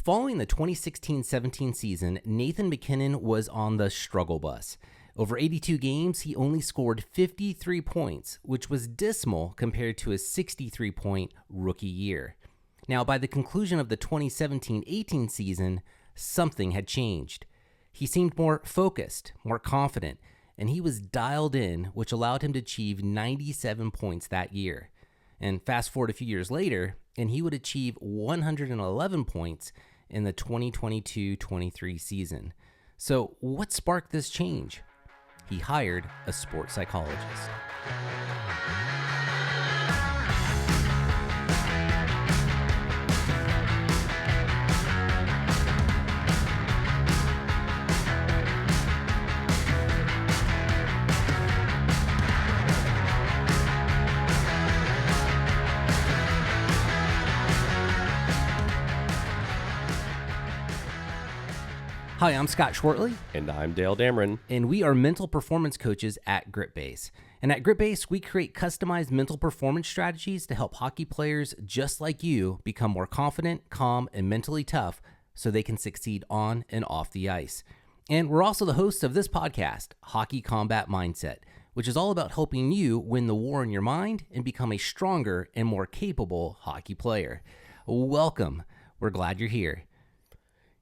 Following the 2016-17 season, Nathan MacKinnon was on the struggle bus. Over 82 games, he only scored 53 points, which was dismal compared to his 63-point rookie year. Now, by the conclusion of the 2017-18 season, something had changed. He seemed more focused, more confident, and he was dialed in, which allowed him to achieve 97 points that year. And fast forward a few years later, and he would achieve 111 points in the 2022-23 season. So what sparked this change? He hired a sports psychologist. Hi, I'm Scott Schwertly. And I'm Dale Dameron. And we are mental performance coaches at GritBase. And at GritBase, we create customized mental performance strategies to help hockey players just like you become more confident, calm, and mentally tough so they can succeed on and off the ice. And we're also the hosts of this podcast, Hockey Combat Mindset, which is all about helping you win the war in your mind and become a stronger and more capable hockey player. Welcome. We're glad you're here.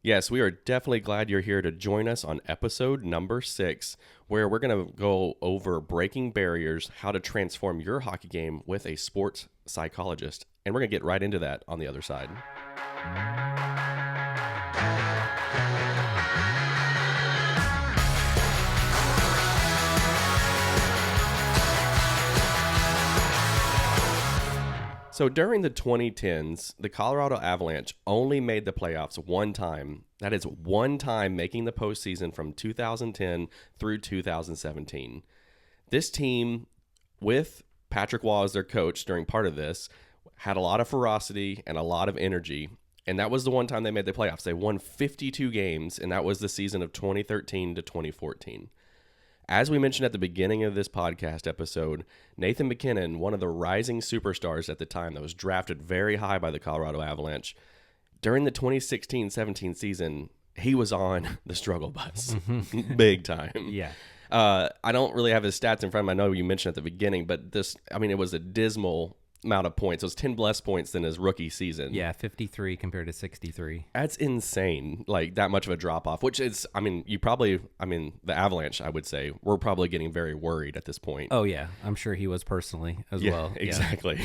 Yes, we are definitely glad you're here to join us on episode number 6, where we're going to go over breaking barriers, how to transform your hockey game with a sports psychologist. And we're going to get right into that on the other side. So during the 2010s, the Colorado Avalanche only made the playoffs one time. That is one time making the postseason from 2010 through 2017. This team, with Patrick Waugh as their coach during part of this, had a lot of ferocity and a lot of energy. And that was the one time they made the playoffs. They won 52 games, and that was the season of 2013 to 2014. As we mentioned at the beginning of this podcast episode, Nathan MacKinnon, one of the rising superstars at the time that was drafted very high by the Colorado Avalanche, during the 2016-17 season, he was on the struggle bus big time. Yeah. I don't really have his stats in front of me. I know you mentioned at the beginning, but it was a dismal amount of points. It was 10 less points than his rookie season. Yeah, 53 compared to 63. That's insane, like that much of a drop-off, which is, the Avalanche, I would say, we're probably getting very worried at this point. Oh, yeah. I'm sure he was personally as well. Exactly.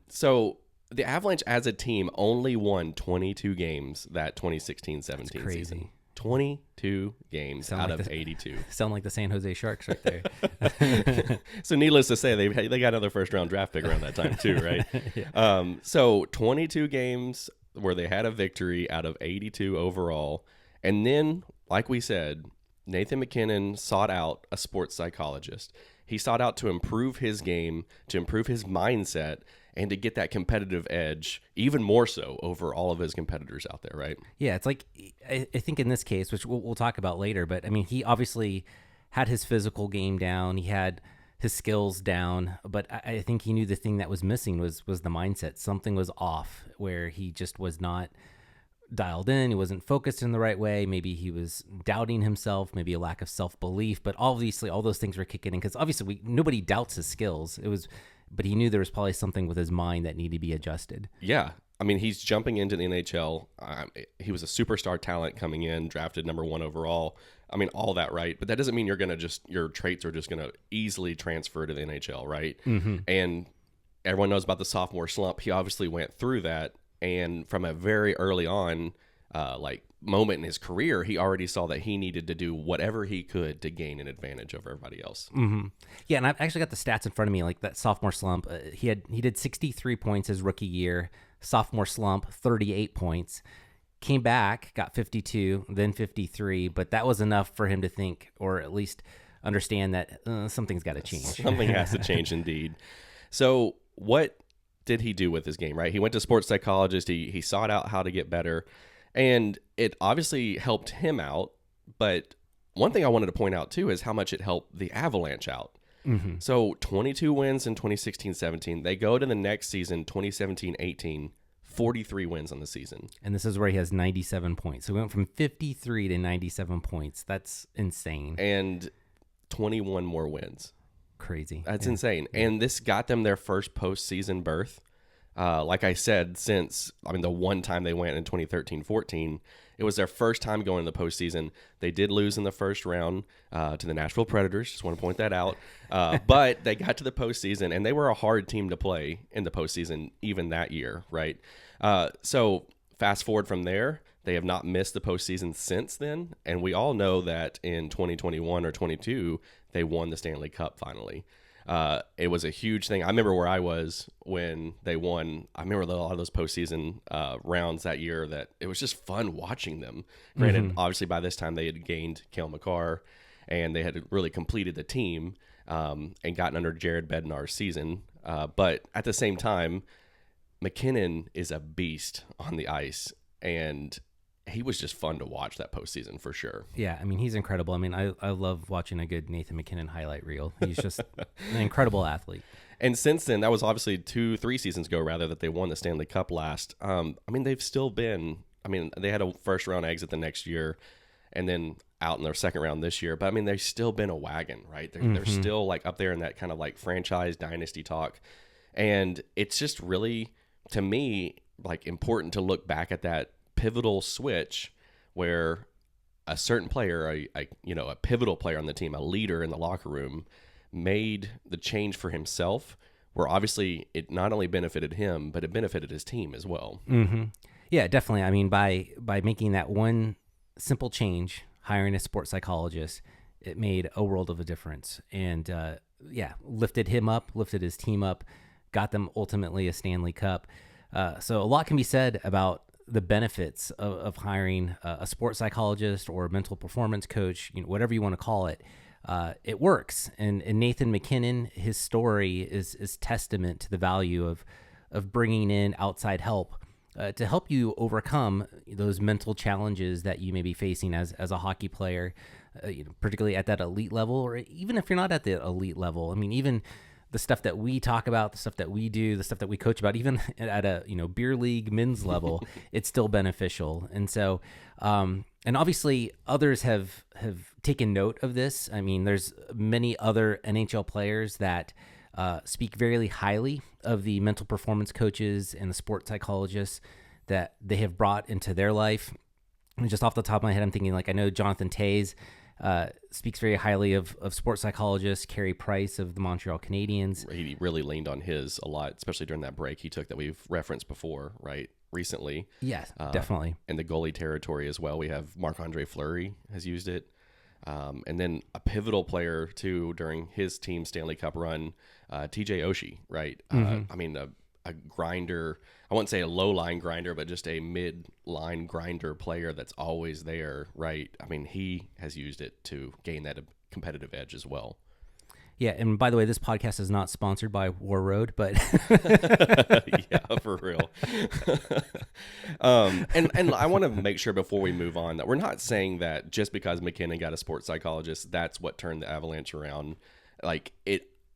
So the Avalanche as a team only won 22 games that 2016-17 season. 22 games out of 82. Sound like the San Jose Sharks right there. So needless to say, they got another first-round draft pick around that time too, right? Yeah. So 22 games where they had a victory out of 82 overall. And then, like we said, Nathan MacKinnon sought out a sports psychologist. He sought out to improve his game, to improve his mindset, and to get that competitive edge even more so over all of his competitors out there, right? Yeah, it's like, I think in this case, which we'll talk about later, but I mean, he obviously had his physical game down. He had his skills down, but I think he knew the thing that was missing was the mindset. Something was off where he just was not dialed in. He wasn't focused in the right way. Maybe he was doubting himself, maybe a lack of self-belief, but obviously all those things were kicking in because obviously nobody doubts his skills. But he knew there was probably something with his mind that needed to be adjusted. Yeah. I mean, he's jumping into the NHL. He was a superstar talent coming in, drafted number 1 overall. I mean, all that, right? But that doesn't mean your traits are just going to easily transfer to the NHL, right? Mm-hmm. And everyone knows about the sophomore slump. He obviously went through that. And from a very early on, moment in his career, he already saw that he needed to do whatever he could to gain an advantage over everybody else. Mm-hmm. Yeah, and I've actually got the stats in front of me, like that sophomore slump. He did 63 points his rookie year. Sophomore slump, 38 points. Came back, got 52, then 53, but that was enough for him to think, or at least understand that something's got to change. Something has to change indeed. So what did he do with his game, right? He went to sports psychologist. He sought out how to get better. And it obviously helped him out, but one thing I wanted to point out too is how much it helped the Avalanche out. Mm-hmm. So 22 wins in 2016-17. They go to the next season, 2017-18, 43 wins on the season. And this is where he has 97 points. So we went from 53 to 97 points. That's insane. And 21 more wins. Crazy. That's insane. And this got them their first postseason berth. Like I said, since, the one time they went in 2013-14, it was their first time going to the postseason. They did lose in the first round to the Nashville Predators. Just want to point that out. But they got to the postseason, and they were a hard team to play in the postseason even that year, right? So fast forward from there, they have not missed the postseason since then. And we all know that in 2021 or 22, they won the Stanley Cup finally. It was a huge thing. I remember where I was when they won. I remember a lot of those postseason rounds that year that it was just fun watching them. Granted, obviously by this time they had gained Cale Makar and they had really completed the team and gotten under Jared Bednar's season. But at the same time, MacKinnon is a beast on the ice, and he was just fun to watch that postseason for sure. Yeah, he's incredible. I love watching a good Nathan MacKinnon highlight reel. He's just an incredible athlete. And since then, that was obviously 3 seasons ago, rather, that they won the Stanley Cup last. They've still been, they had a first round exit the next year and then out in their second round this year. But they've still been a wagon, right? They're still like up there in that kind of like franchise dynasty talk. And it's just really, to me, like important to look back at that pivotal switch where a certain player, a pivotal player on the team, a leader in the locker room, made the change for himself, where obviously it not only benefited him, but it benefited his team as well. Mm-hmm. Yeah, definitely. By making that one simple change, hiring a sports psychologist, it made a world of a difference. And lifted him up, lifted his team up, got them ultimately a Stanley Cup. So a lot can be said about the benefits of hiring a sports psychologist or a mental performance coach, whatever you want to call it. It works. And Nathan MacKinnon, his story is testament to the value of bringing in outside help to help you overcome those mental challenges that you may be facing as a hockey player, particularly at that elite level, or even if you're not at the elite level. Even the stuff that we talk about, the stuff that we do, the stuff that we coach about, even at a beer league men's level, it's still beneficial. And so, and obviously others have taken note of this. There's many other NHL players that speak very highly of the mental performance coaches and the sports psychologists that they have brought into their life. And just off the top of my head, I'm thinking I know Jonathan Toews speaks very highly of sports psychologist Carey Price of the Montreal Canadiens. He really leaned on his a lot, especially during that break he took that we've referenced before, right? Recently. Yes, definitely. In the goalie territory as well. We have Marc-Andre Fleury has used it. And then a pivotal player too during his team Stanley Cup run, TJ Oshie, right? A grinder, I wouldn't say a low-line grinder, but just a mid-line grinder player that's always there, right? He has used it to gain that competitive edge as well. Yeah, and by the way, this podcast is not sponsored by War Road, but yeah, for real. And I want to make sure before we move on that we're not saying that just because MacKinnon got a sports psychologist, that's what turned the Avalanche around.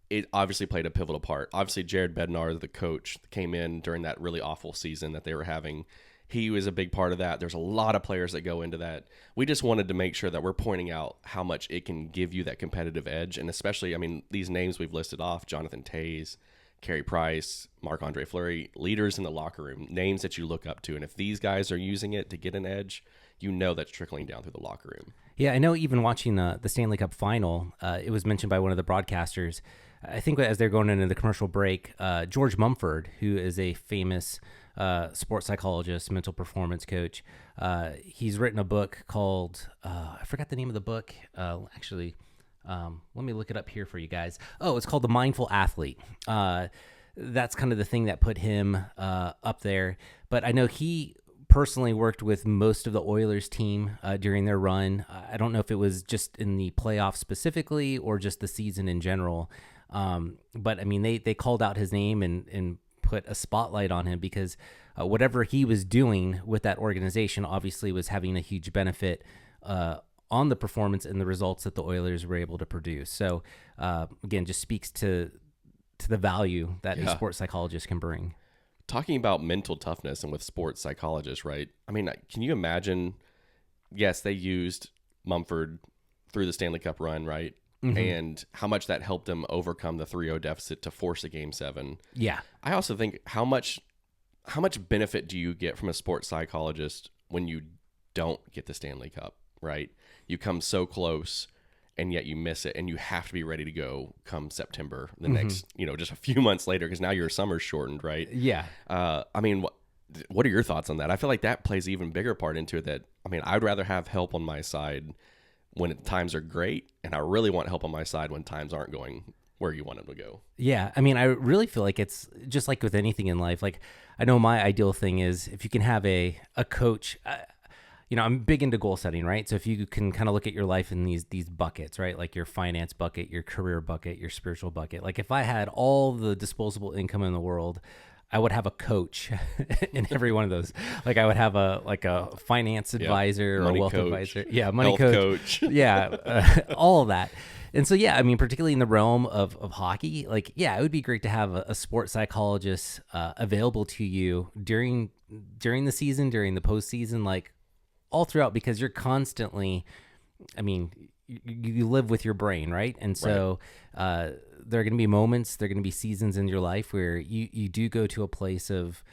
It obviously played a pivotal part. Obviously, Jared Bednar, the coach, came in during that really awful season that they were having. He was a big part of that. There's a lot of players that go into that. We just wanted to make sure that we're pointing out how much it can give you that competitive edge. And especially, these names we've listed off, Jonathan Toews, Carey Price, Marc-Andre Fleury, leaders in the locker room, names that you look up to. And if these guys are using it to get an edge, that's trickling down through the locker room. Yeah, I know even watching the Stanley Cup final, it was mentioned by one of the broadcasters. I think as they're going into the commercial break, George Mumford, who is a famous sports psychologist, mental performance coach, he's written a book called, I forgot the name of the book. Let me look it up here for you guys. Oh, it's called The Mindful Athlete. That's kind of the thing that put him up there. But I know he personally worked with most of the Oilers team during their run. I don't know if it was just in the playoffs specifically or just the season in general. But they called out his name and put a spotlight on him because whatever he was doing with that organization obviously was having a huge benefit on the performance and the results that the Oilers were able to produce. So again, just speaks to the value that a sports psychologist can bring. talking about mental toughness and with sports psychologists, right? I mean, can you imagine? Yes, they used Mumford through the Stanley Cup run, right? Mm-hmm. And how much that helped them overcome the 3-0 deficit to force a Game 7. Yeah. I also think how much benefit do you get from a sports psychologist when you don't get the Stanley Cup, right? You come so close and yet you miss it, and you have to be ready to go come September, the next, just a few months later, because now your summer's shortened, right? Yeah. I mean, what are your thoughts on that? I feel like that plays an even bigger part into it. That, I mean, I'd rather have help on my side when times are great, and I really want help on my side when times aren't going where you want them to go. Yeah. I mean, I really feel like it's just like with anything in life. Like, I know my ideal thing is if you can have a coach. I'm big into goal setting, right? So if you can kind of look at your life in these buckets, right? Like your finance bucket, your career bucket, your spiritual bucket. Like if I had all the disposable income in the world, I would have a coach in every one of those. Like I would have a finance advisor or a wealth advisor. Yeah, money coach. Yeah, all of that. And so, yeah, I mean, particularly in the realm of hockey, like, yeah, it would be great to have a sports psychologist available to you during the season, during the postseason, like all throughout, because you're constantly, I mean, you live with your brain, right? And so there are going to be moments, there are going to be seasons in your life where you do go to a place of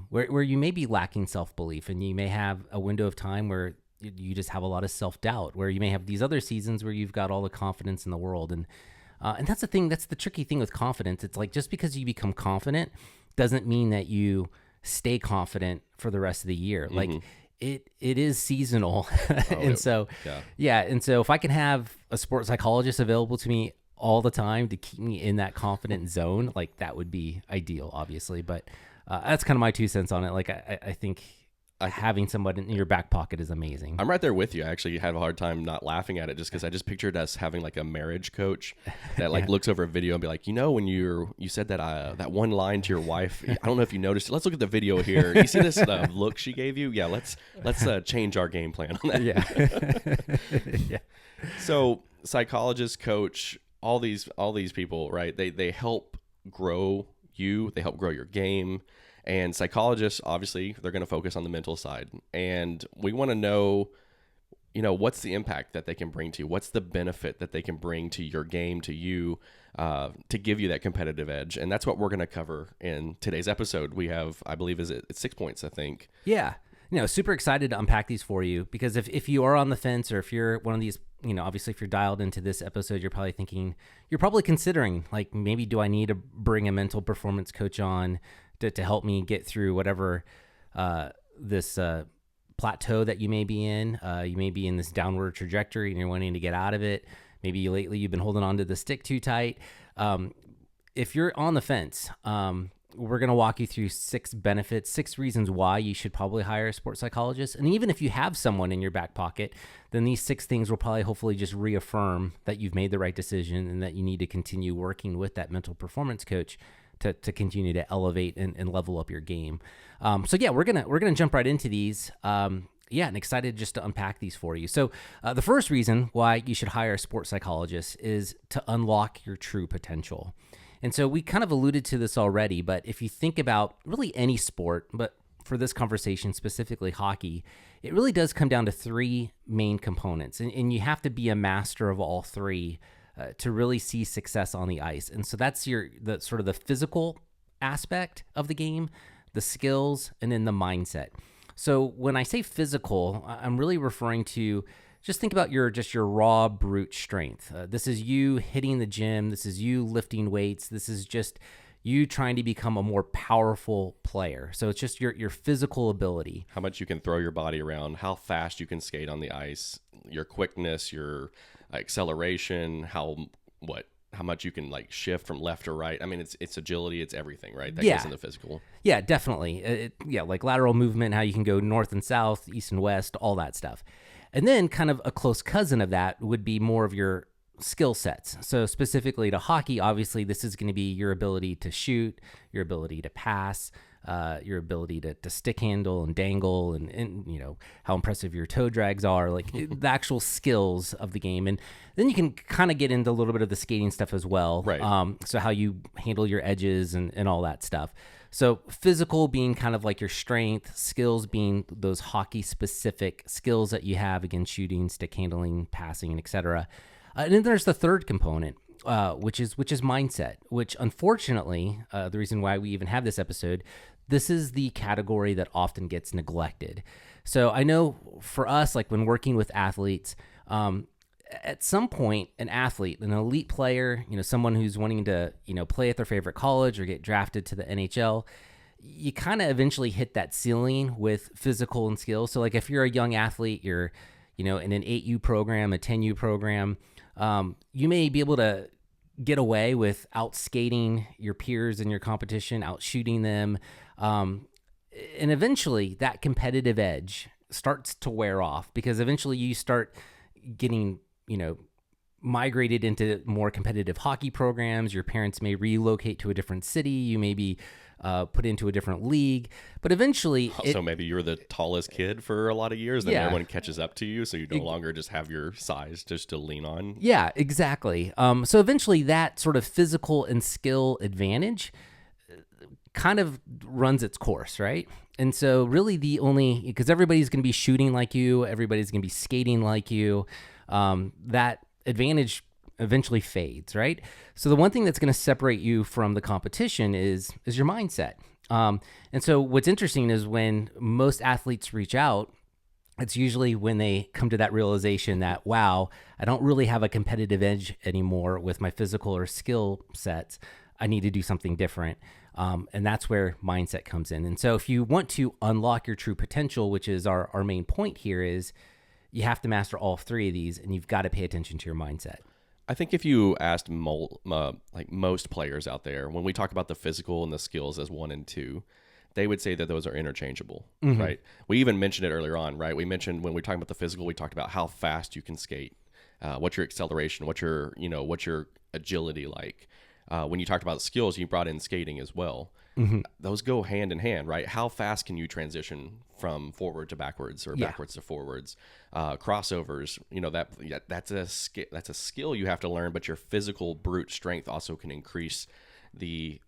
where you may be lacking self-belief, and you may have a window of time where you just have a lot of self-doubt, where you may have these other seasons where you've got all the confidence in the world. And that's the thing, that's the tricky thing with confidence. It's like, just because you become confident doesn't mean that you stay confident for the rest of the year. Mm-hmm. Like it is seasonal. And so if I can have a sports psychologist available to me all the time to keep me in that confident zone, like that would be ideal, obviously. But that's kind of my 2 cents on it. Like I think having somebody in your back pocket is amazing. I'm right there with you. I actually have a hard time not laughing at it, just because I just pictured us having like a marriage coach that like looks over a video and be like, when you said that one line to your wife, I don't know if you noticed it. Let's look at the video here. You see this look she gave you? Yeah, let's change our game plan on that. Yeah. So psychologist, coach, all these people, right? They help grow you. They help grow your game. And psychologists, obviously, they're going to focus on the mental side. And we want to know, what's the impact that they can bring to you? What's the benefit that they can bring to your game, to you, to give you that competitive edge? And that's what we're going to cover in today's episode. We have, I believe, it's 6 points, I think. Yeah. Super excited to unpack these for you, because if you are on the fence, or if you're one of these, obviously if you're dialed into this episode, you're probably considering, like, maybe do I need to bring a mental performance coach on to help me get through whatever this plateau that you may be in. You may be in this downward trajectory and you're wanting to get out of it. Maybe lately you've been holding on to the stick too tight. If you're on the fence, we're going to walk you through 6 benefits, 6 reasons why you should probably hire a sports psychologist. And even if you have someone in your back pocket, then these 6 things will probably hopefully just reaffirm that you've made the right decision and that you need to continue working with that mental performance coach to continue to elevate and level up your game. So yeah, we're gonna jump right into these. And excited just to unpack these for you. So the first reason why you should hire a sports psychologist is to unlock your true potential. And so we kind of alluded to this already, but if you think about really any sport, but for this conversation, specifically hockey, it really does come down to 3 main components. And you have to be a master of all 3 to really see success on the ice. And so that's the sort of the physical aspect of the game, the skills, and then the mindset. So when I say physical, I'm really referring to, just think about your raw brute strength. This is you hitting the gym. This is you lifting weights. This is just you trying to become a more powerful player. So it's just your physical ability. How much you can throw your body around, how fast you can skate on the ice, your quickness, your acceleration, how much you can like shift from left to right. I mean, it's agility, it's everything, right? That goes in the physical. Yeah, definitely. Like lateral movement, how you can go north and south, east and west, all that stuff. And then kind of a close cousin of that would be more of your skill sets. So specifically to hockey, obviously this is going to be your ability to shoot, your ability to pass, your ability to stick handle and dangle, and how impressive your toe drags are, like the actual skills of the game. And then you can kind of get into a little bit of the skating stuff as well. Right. So how you handle your edges and all that stuff. So physical being kind of like your strength, skills being those hockey specific skills that you have, again, shooting, stick handling, passing, and etc. And then there's the third component, which is mindset, which unfortunately, the reason why we even have this episode, this is the category that often gets neglected. So I know for us, like when working with athletes, at some point, an athlete, an elite player, someone who's wanting to, play at their favorite college or get drafted to the NHL, you kind of eventually hit that ceiling with physical and skills. So like if you're a young athlete, you're, in an 8U program, a 10U program, you may be able to get away with out skating your peers in your competition, out shooting them. And eventually that competitive edge starts to wear off because eventually you start getting, migrated into more competitive hockey programs. Your parents may relocate to a different city. You may be put into a different league, but eventually so maybe you're the tallest kid for a lot of years, then everyone catches up to you, so you no longer just have your size just to lean on. Yeah, exactly. So eventually that sort of physical and skill advantage kind of runs its course, right? And so really because everybody's going to be shooting like you, everybody's going to be skating like you, that advantage eventually fades, right? So the one thing that's going to separate you from the competition is your mindset. And so what's interesting is when most athletes reach out, it's usually when they come to that realization that, wow, I don't really have a competitive edge anymore with my physical or skill sets. I need to do something different. And that's where mindset comes in. And so if you want to unlock your true potential, which is our main point here, is you have to master all three of these, and you've got to pay attention to your mindset. I think if you asked most players out there, when we talk about the physical and the skills as 1 and 2, they would say that those are interchangeable, right? We even mentioned it earlier on, right? We mentioned when we're talking about the physical, we talked about how fast you can skate, what's your acceleration, what's your agility like. When you talked about skills, you brought in skating as well. Those go hand in hand, right? How fast can you transition from forward to backwards or backwards to forwards? Crossovers, that's a skill you have to learn, but your physical brute strength also can increase the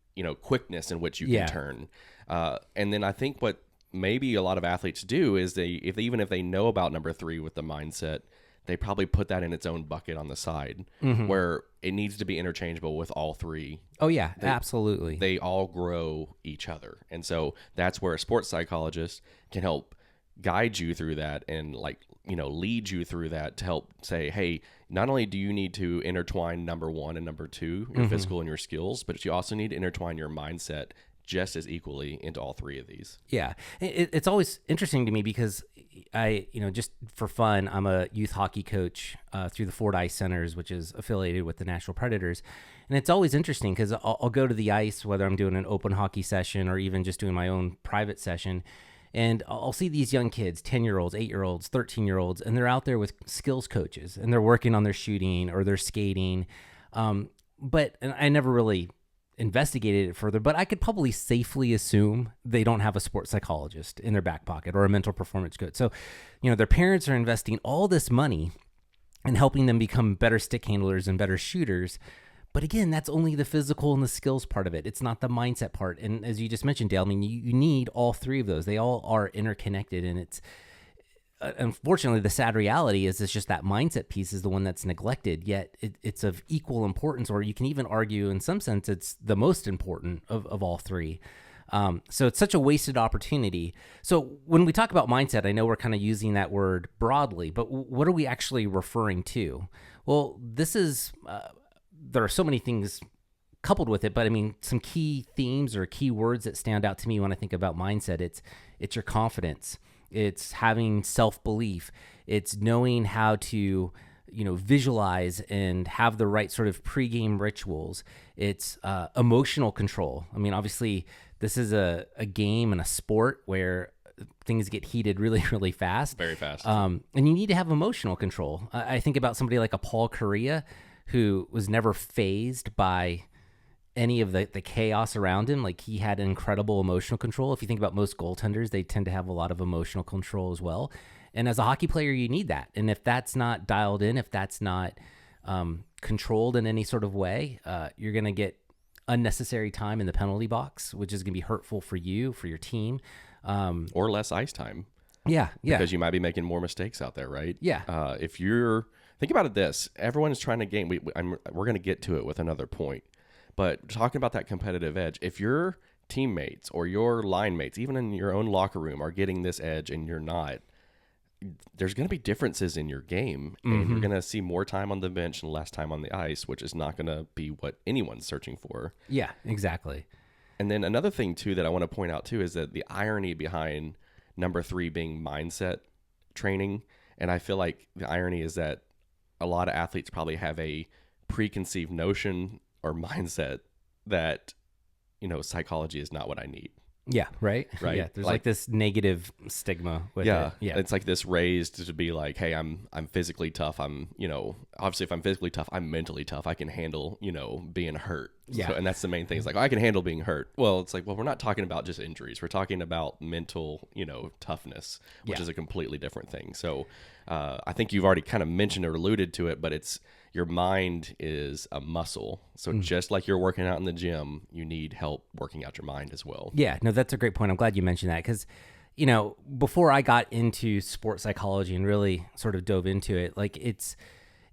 quickness in which you can turn. And then I think what maybe a lot of athletes do is even if they know about number 3 with the mindset, they probably put that in its own bucket on the side where it needs to be interchangeable with all 3. Oh, yeah, absolutely. They all grow each other. And so that's where a sports psychologist can help guide you through that and lead you through that to help say, hey, not only do you need to intertwine number 1 and number 2, your physical and your skills, but you also need to intertwine your mindset just as equally into all 3 of these. Yeah. It's always interesting to me because I, just for fun, I'm a youth hockey coach through the Ford Ice Centers, which is affiliated with the Nashville Predators. And it's always interesting because I'll go to the ice, whether I'm doing an open hockey session or even just doing my own private session, and I'll see these young kids, 10-year-olds, 8-year-olds, 13-year-olds, and they're out there with skills coaches, and they're working on their shooting or their skating. But I never really investigated it further, but I could probably safely assume they don't have a sports psychologist in their back pocket or a mental performance coach. So, their parents are investing all this money in helping them become better stick handlers and better shooters. But again, that's only the physical and the skills part of it. It's not the mindset part. And as you just mentioned, Dale, I mean, you need all 3 of those. They all are interconnected, and it's unfortunately, the sad reality is it's just that mindset piece is the one that's neglected, yet it's of equal importance, or you can even argue in some sense it's the most important of all 3. So it's such a wasted opportunity. So when we talk about mindset, I know we're kind of using that word broadly, but what are we actually referring to? Well, this is, there are so many things coupled with it, but I mean, some key themes or key words that stand out to me when I think about mindset, it's your confidence. It's having self-belief. It's knowing how to, visualize and have the right sort of pregame rituals. It's emotional control. I mean, obviously, this is a game and a sport where things get heated really, really fast. Very fast. And you need to have emotional control. I think about somebody like a Paul Correa who was never fazed by any of the chaos around him. Like, he had incredible emotional control. If you think about most goaltenders, they tend to have a lot of emotional control as well. And as a hockey player, you need that. And if that's not dialed in, if that's not controlled in any sort of way, you're going to get unnecessary time in the penalty box, which is going to be hurtful for you, for your team. Or less ice time. Yeah. Because you might be making more mistakes out there, right? Yeah. If you're, think about it this, everyone is trying to gain, we're going to get to it with another point, but talking about that competitive edge, if your teammates or your line mates, even in your own locker room, are getting this edge and you're not, there's going to be differences in your game, and you're going to see more time on the bench and less time on the ice, which is not going to be what anyone's searching for. Yeah, exactly. And then another thing too that I want to point out too is that the irony behind number 3 being mindset training. And I feel like the irony is that a lot of athletes probably have a preconceived notion or mindset that, psychology is not what I need. Yeah. Right. Right. Yeah. There's like this negative stigma with it. Yeah. It's like this raised to be like, hey, I'm physically tough. I'm, obviously if I'm physically tough, I'm mentally tough. I can handle, being hurt. Yeah. So, and that's the main thing. It's like, I can handle being hurt. Well, it's like, we're not talking about just injuries. We're talking about mental, toughness, which is a completely different thing. So I think you've already kind of mentioned or alluded to it, but it's, your mind is a muscle. So just like you're working out in the gym, you need help working out your mind as well. Yeah, no, that's a great point. I'm glad you mentioned that because, before I got into sports psychology and really sort of dove into it, like it's,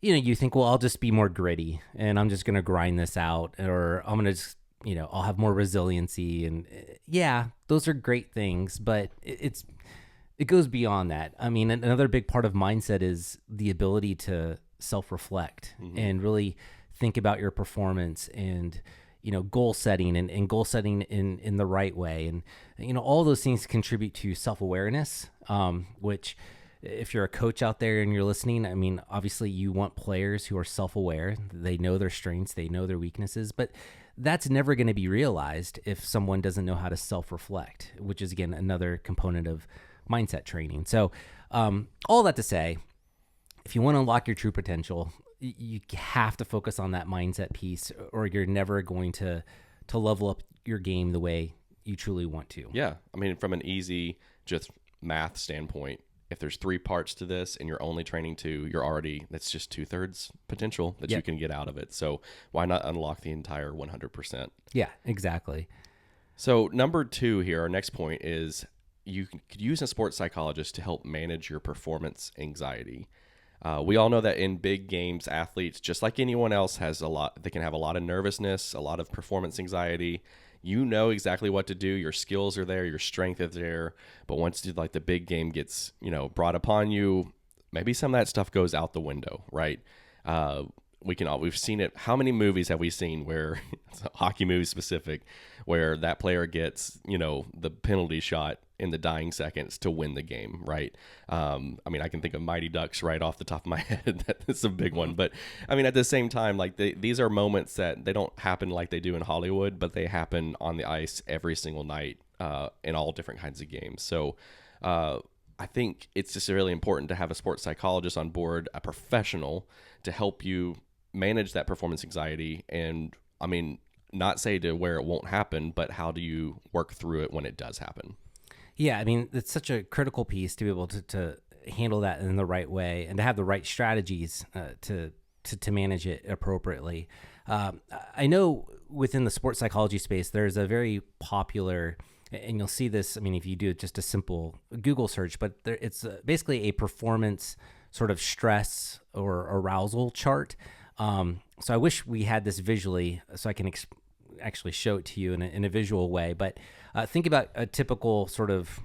you think, well, I'll just be more gritty and I'm just going to grind this out, or I'm going to just, I'll have more resiliency. And yeah, those are great things, but it goes beyond that. I mean, another big part of mindset is the ability to self-reflect and really think about your performance and, goal setting and goal setting in the right way. And, all those things contribute to self-awareness, which if you're a coach out there and you're listening, I mean, obviously you want players who are self-aware. They know their strengths, they know their weaknesses, but that's never going to be realized if someone doesn't know how to self-reflect, which is, again, another component of mindset training. So all that to say, if you want to unlock your true potential, you have to focus on that mindset piece, or you're never going to level up your game the way you truly want to. Yeah. I mean, from an easy, just math standpoint, if there's 3 parts to this and you're only training 2, that's just 2/3 potential that you can get out of it. So why not unlock the entire 100%? Yeah, exactly. So number 2 here, our next point is you could use a sports psychologist to help manage your performance anxiety. We all know that in big games, athletes, just like anyone else, they can have a lot of nervousness, a lot of performance anxiety. You know exactly what to do. Your skills are there. Your strength is there. But once the big game gets, brought upon you, maybe some of that stuff goes out the window, right? We've seen it. How many movies have we seen where, hockey movies specific, where that player gets, the penalty shot in the dying seconds to win the game, right? I mean, I can think of Mighty Ducks right off the top of my head. That's a big one. But I mean, at the same time, like these are moments that they don't happen like they do in Hollywood, but they happen on the ice every single night in all different kinds of games. So I think it's just really important to have a sports psychologist on board, a professional, to help you manage that performance anxiety. And I mean, not say to where it won't happen, but how do you work through it when it does happen? Yeah, I mean, it's such a critical piece to be able to handle that in the right way and to have the right strategies to manage it appropriately. I know within the sports psychology space, there's a very popular, and you'll see this, I mean, if you do just a simple Google search, but it's basically a performance sort of stress or arousal chart. So I wish we had this visually so I can actually show it to you in a visual way. But think about a typical sort of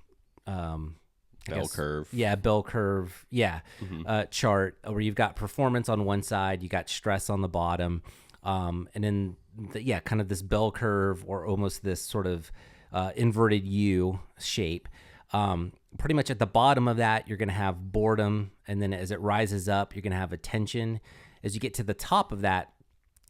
bell curve. Yeah, bell curve. Yeah, chart where you've got performance on one side, you got stress on the bottom, and then kind of this bell curve or almost this sort of inverted U shape. Pretty much at the bottom of that, you're going to have boredom, and then as it rises up, you're going to have attention. As you get to the top of that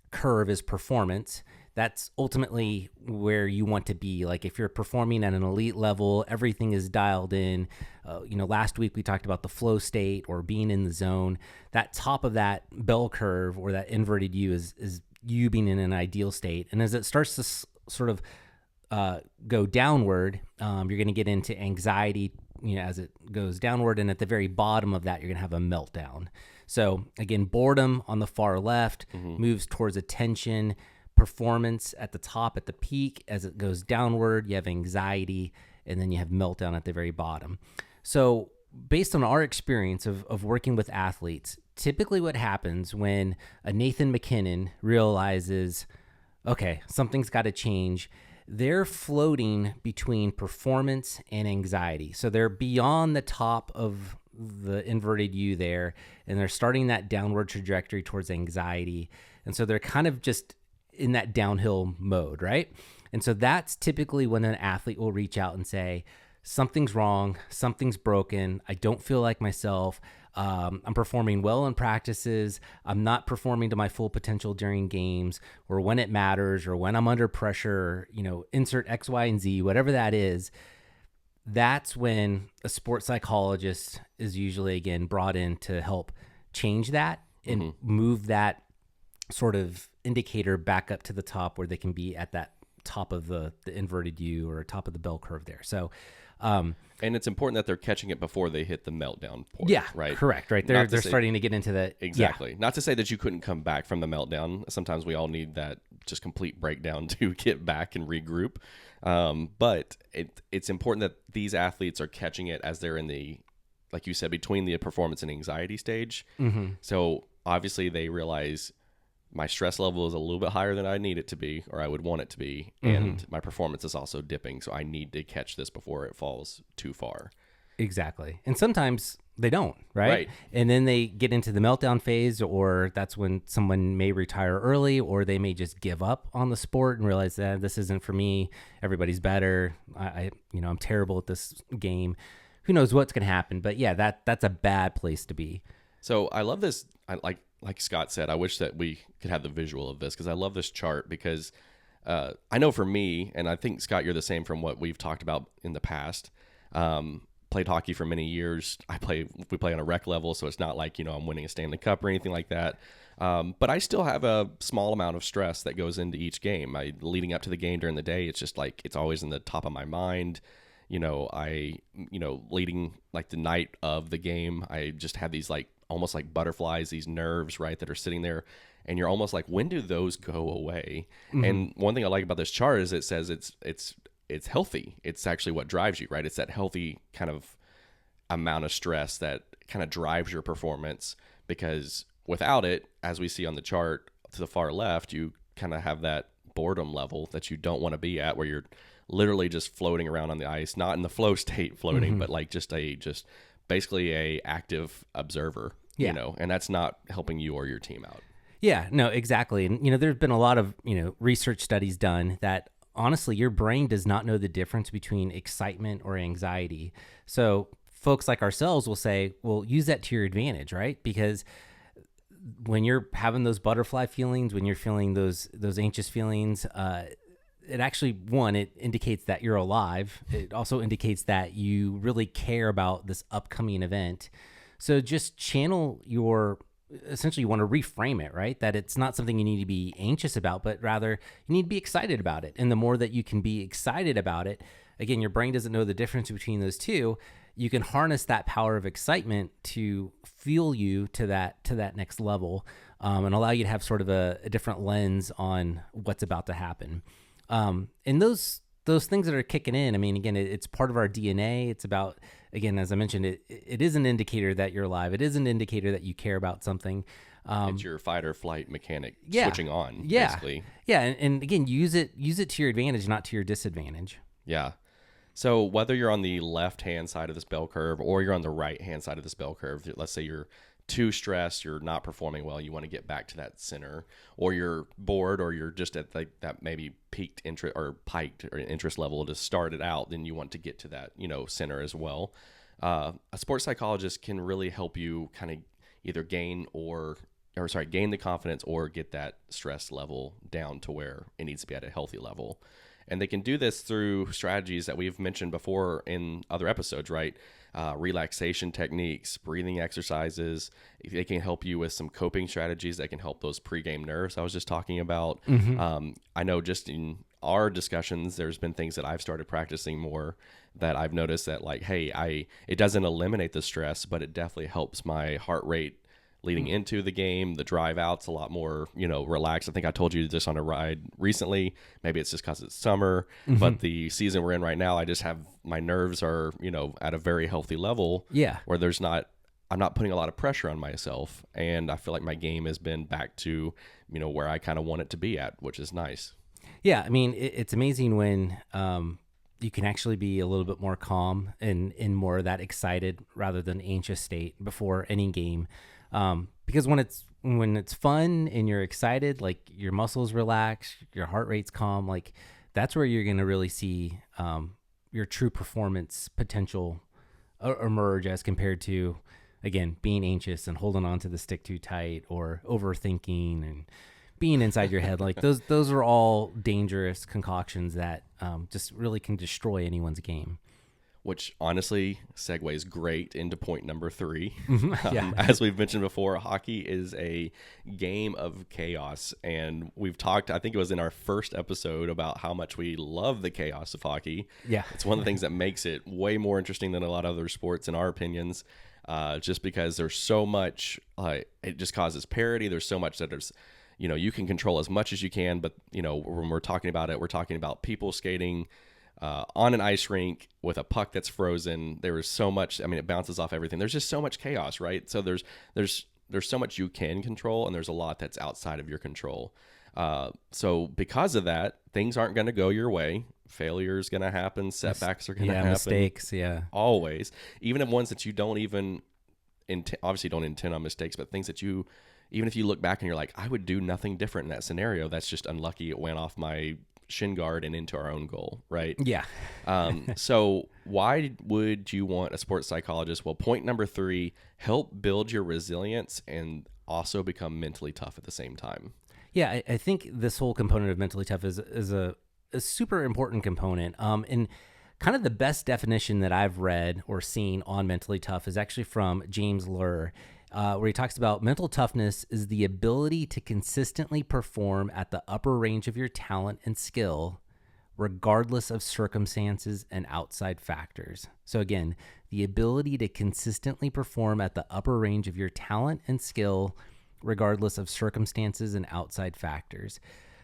curve is performance. That's ultimately where you want to be. Like if you're performing at an elite level, everything is dialed in. Last week we talked about the flow state or being in the zone. That top of that bell curve or that inverted U is you being in an ideal state. And as it starts to sort of go downward, you're going to get into anxiety, as it goes downward. And at the very bottom of that, you're going to have a meltdown. So again, boredom on the far left moves towards attention. performance at the top, at the peak. As it goes downward, you have anxiety, and then you have meltdown at the very bottom. So based on our experience of working with athletes, typically what happens when a Nathan MacKinnon realizes, okay, something's got to change, they're floating between performance and anxiety. So they're beyond the top of the inverted U there, and they're starting that downward trajectory towards anxiety. And so they're kind of just in that downhill mode, right? And so that's typically when an athlete will reach out and say, something's wrong, something's broken, I don't feel like myself, I'm performing well in practices, I'm not performing to my full potential during games, or when it matters, or when I'm under pressure, insert X, Y, and Z, whatever that is. That's when a sports psychologist is usually, again, brought in to help change that and move that sort of indicator back up to the top where they can be at that top of the inverted U or top of the bell curve there. So, and it's important that they're catching it before they hit the meltdown point. Yeah, right. Correct. Right. They're starting to get into that. Exactly. Yeah. Not to say that you couldn't come back from the meltdown. Sometimes we all need that just complete breakdown to get back and regroup. But it's important that these athletes are catching it as they're in the, like you said, between the performance and anxiety stage. So obviously they realize my stress level is a little bit higher than I need it to be, or I would want it to be. And my performance is also dipping. So I need to catch this before it falls too far. Exactly. And sometimes they don't, right? And then they get into the meltdown phase, or that's when someone may retire early, or they may just give up on the sport and realize that this isn't for me. Everybody's better. I'm terrible at this game. Who knows what's going to happen? But yeah, that's a bad place to be. So I love this. Like Scott said, I wish that we could have the visual of this, because I love this chart, because I know for me, and I think, Scott, you're the same from what we've talked about in the past. Played hockey for many years. We play on a rec level, so it's not like, I'm winning a Stanley Cup or anything like that. But I still have a small amount of stress that goes into each game. Leading up to the game during the day, it's just like, it's always in the top of my mind. Leading like the night of the game, I just have these like almost like butterflies, these nerves, right, that are sitting there, and you're almost like, when do those go away? And one thing I like about this chart is it says it's healthy. It's actually what drives you, right? It's that healthy kind of amount of stress that kind of drives your performance, because without it, as we see on the chart to the far left, you kind of have that boredom level that you don't want to be at, where you're literally just floating around on the ice, not in the flow state floating, but like just basically a active observer, and that's not helping you or your team out. Yeah, no, exactly. And, there's been a lot of, research studies done that honestly, your brain does not know the difference between excitement or anxiety. So folks like ourselves will say, well, use that to your advantage, right? Because when you're having those butterfly feelings, when you're feeling those anxious feelings, it actually, it indicates that you're alive. It also indicates that you really care about this upcoming event. So just channel essentially you want to reframe it, right? That it's not something you need to be anxious about, but rather you need to be excited about it. And the more that you can be excited about it, again, your brain doesn't know the difference between those two. You can harness that power of excitement to fuel you to that next level, and allow you to have sort of a different lens on what's about to happen. And those things that are kicking in, I mean, again, it's part of our DNA. It's about, again, as I mentioned, it is an indicator that you're alive. It is an indicator that you care about something. It's your fight or flight mechanic switching on, basically. Yeah, and again, use it to your advantage, not to your disadvantage. Yeah. So whether you're on the left-hand side of this bell curve or you're on the right-hand side of this bell curve, let's say you're too stressed, you're not performing well, you want to get back to that center, or you're bored, or you're just at that maybe peaked interest or piked or interest level to start it out, then you want to get to that, center as well. A sports psychologist can really help you kind of either gain the confidence or get that stress level down to where it needs to be at a healthy level. And they can do this through strategies that we've mentioned before in other episodes, right? Relaxation techniques, breathing exercises. They can help you with some coping strategies that can help those pregame nerves I was just talking about. I know just in our discussions, there's been things that I've started practicing more that I've noticed that, like, hey, it doesn't eliminate the stress, but it definitely helps my heart rate leading into the game. The drive out's a lot more, relaxed. I think I told you this on a ride recently. Maybe it's just because it's summer, but the season we're in right now, I just have my nerves are, at a very healthy level. Yeah. Where I'm not putting a lot of pressure on myself, and I feel like my game has been back to, where I kind of want it to be at, which is nice. Yeah, I mean, it's amazing when you can actually be a little bit more calm and in more of that excited rather than anxious state before any game. Because when it's fun and you're excited, like your muscles relax, your heart rate's calm, like that's where you're going to really see your true performance potential emerge as compared to, again, being anxious and holding on to the stick too tight or overthinking and being inside your head. Like those are all dangerous concoctions that just really can destroy anyone's game. Which honestly segues great into point number 3. Yeah. As we've mentioned before, hockey is a game of chaos. And we've talked, I think it was in our first episode, about how much we love the chaos of hockey. Yeah. It's one of the things that makes it way more interesting than a lot of other sports, in our opinions, just because there's so much, it just causes parity. There's so much that there's, you can control as much as you can. But, when we're talking about it, we're talking about people skating on an ice rink with a puck that's frozen. There is so much, it bounces off everything. There's just so much chaos, right? So there's so much you can control, and there's a lot that's outside of your control. So because of that, things aren't going to go your way. Failure is going to happen. Setbacks are going to happen. Mistakes. Yeah. Always. Even if ones that you don't even obviously don't intend on mistakes, but things that even if you look back and you're like, I would do nothing different in that scenario. That's just unlucky. It went off my shin guard and into our own goal, right? Yeah. So why would you want a sports psychologist? Well, point number 3, help build your resilience and also become mentally tough at the same time. Yeah, I think this whole component of mentally tough is a super important component. And kind of the best definition that I've read or seen on mentally tough is actually from James Lur, where he talks about mental toughness is the ability to consistently perform at the upper range of your talent and skill, regardless of circumstances and outside factors. So again, the ability to consistently perform at the upper range of your talent and skill, regardless of circumstances and outside factors.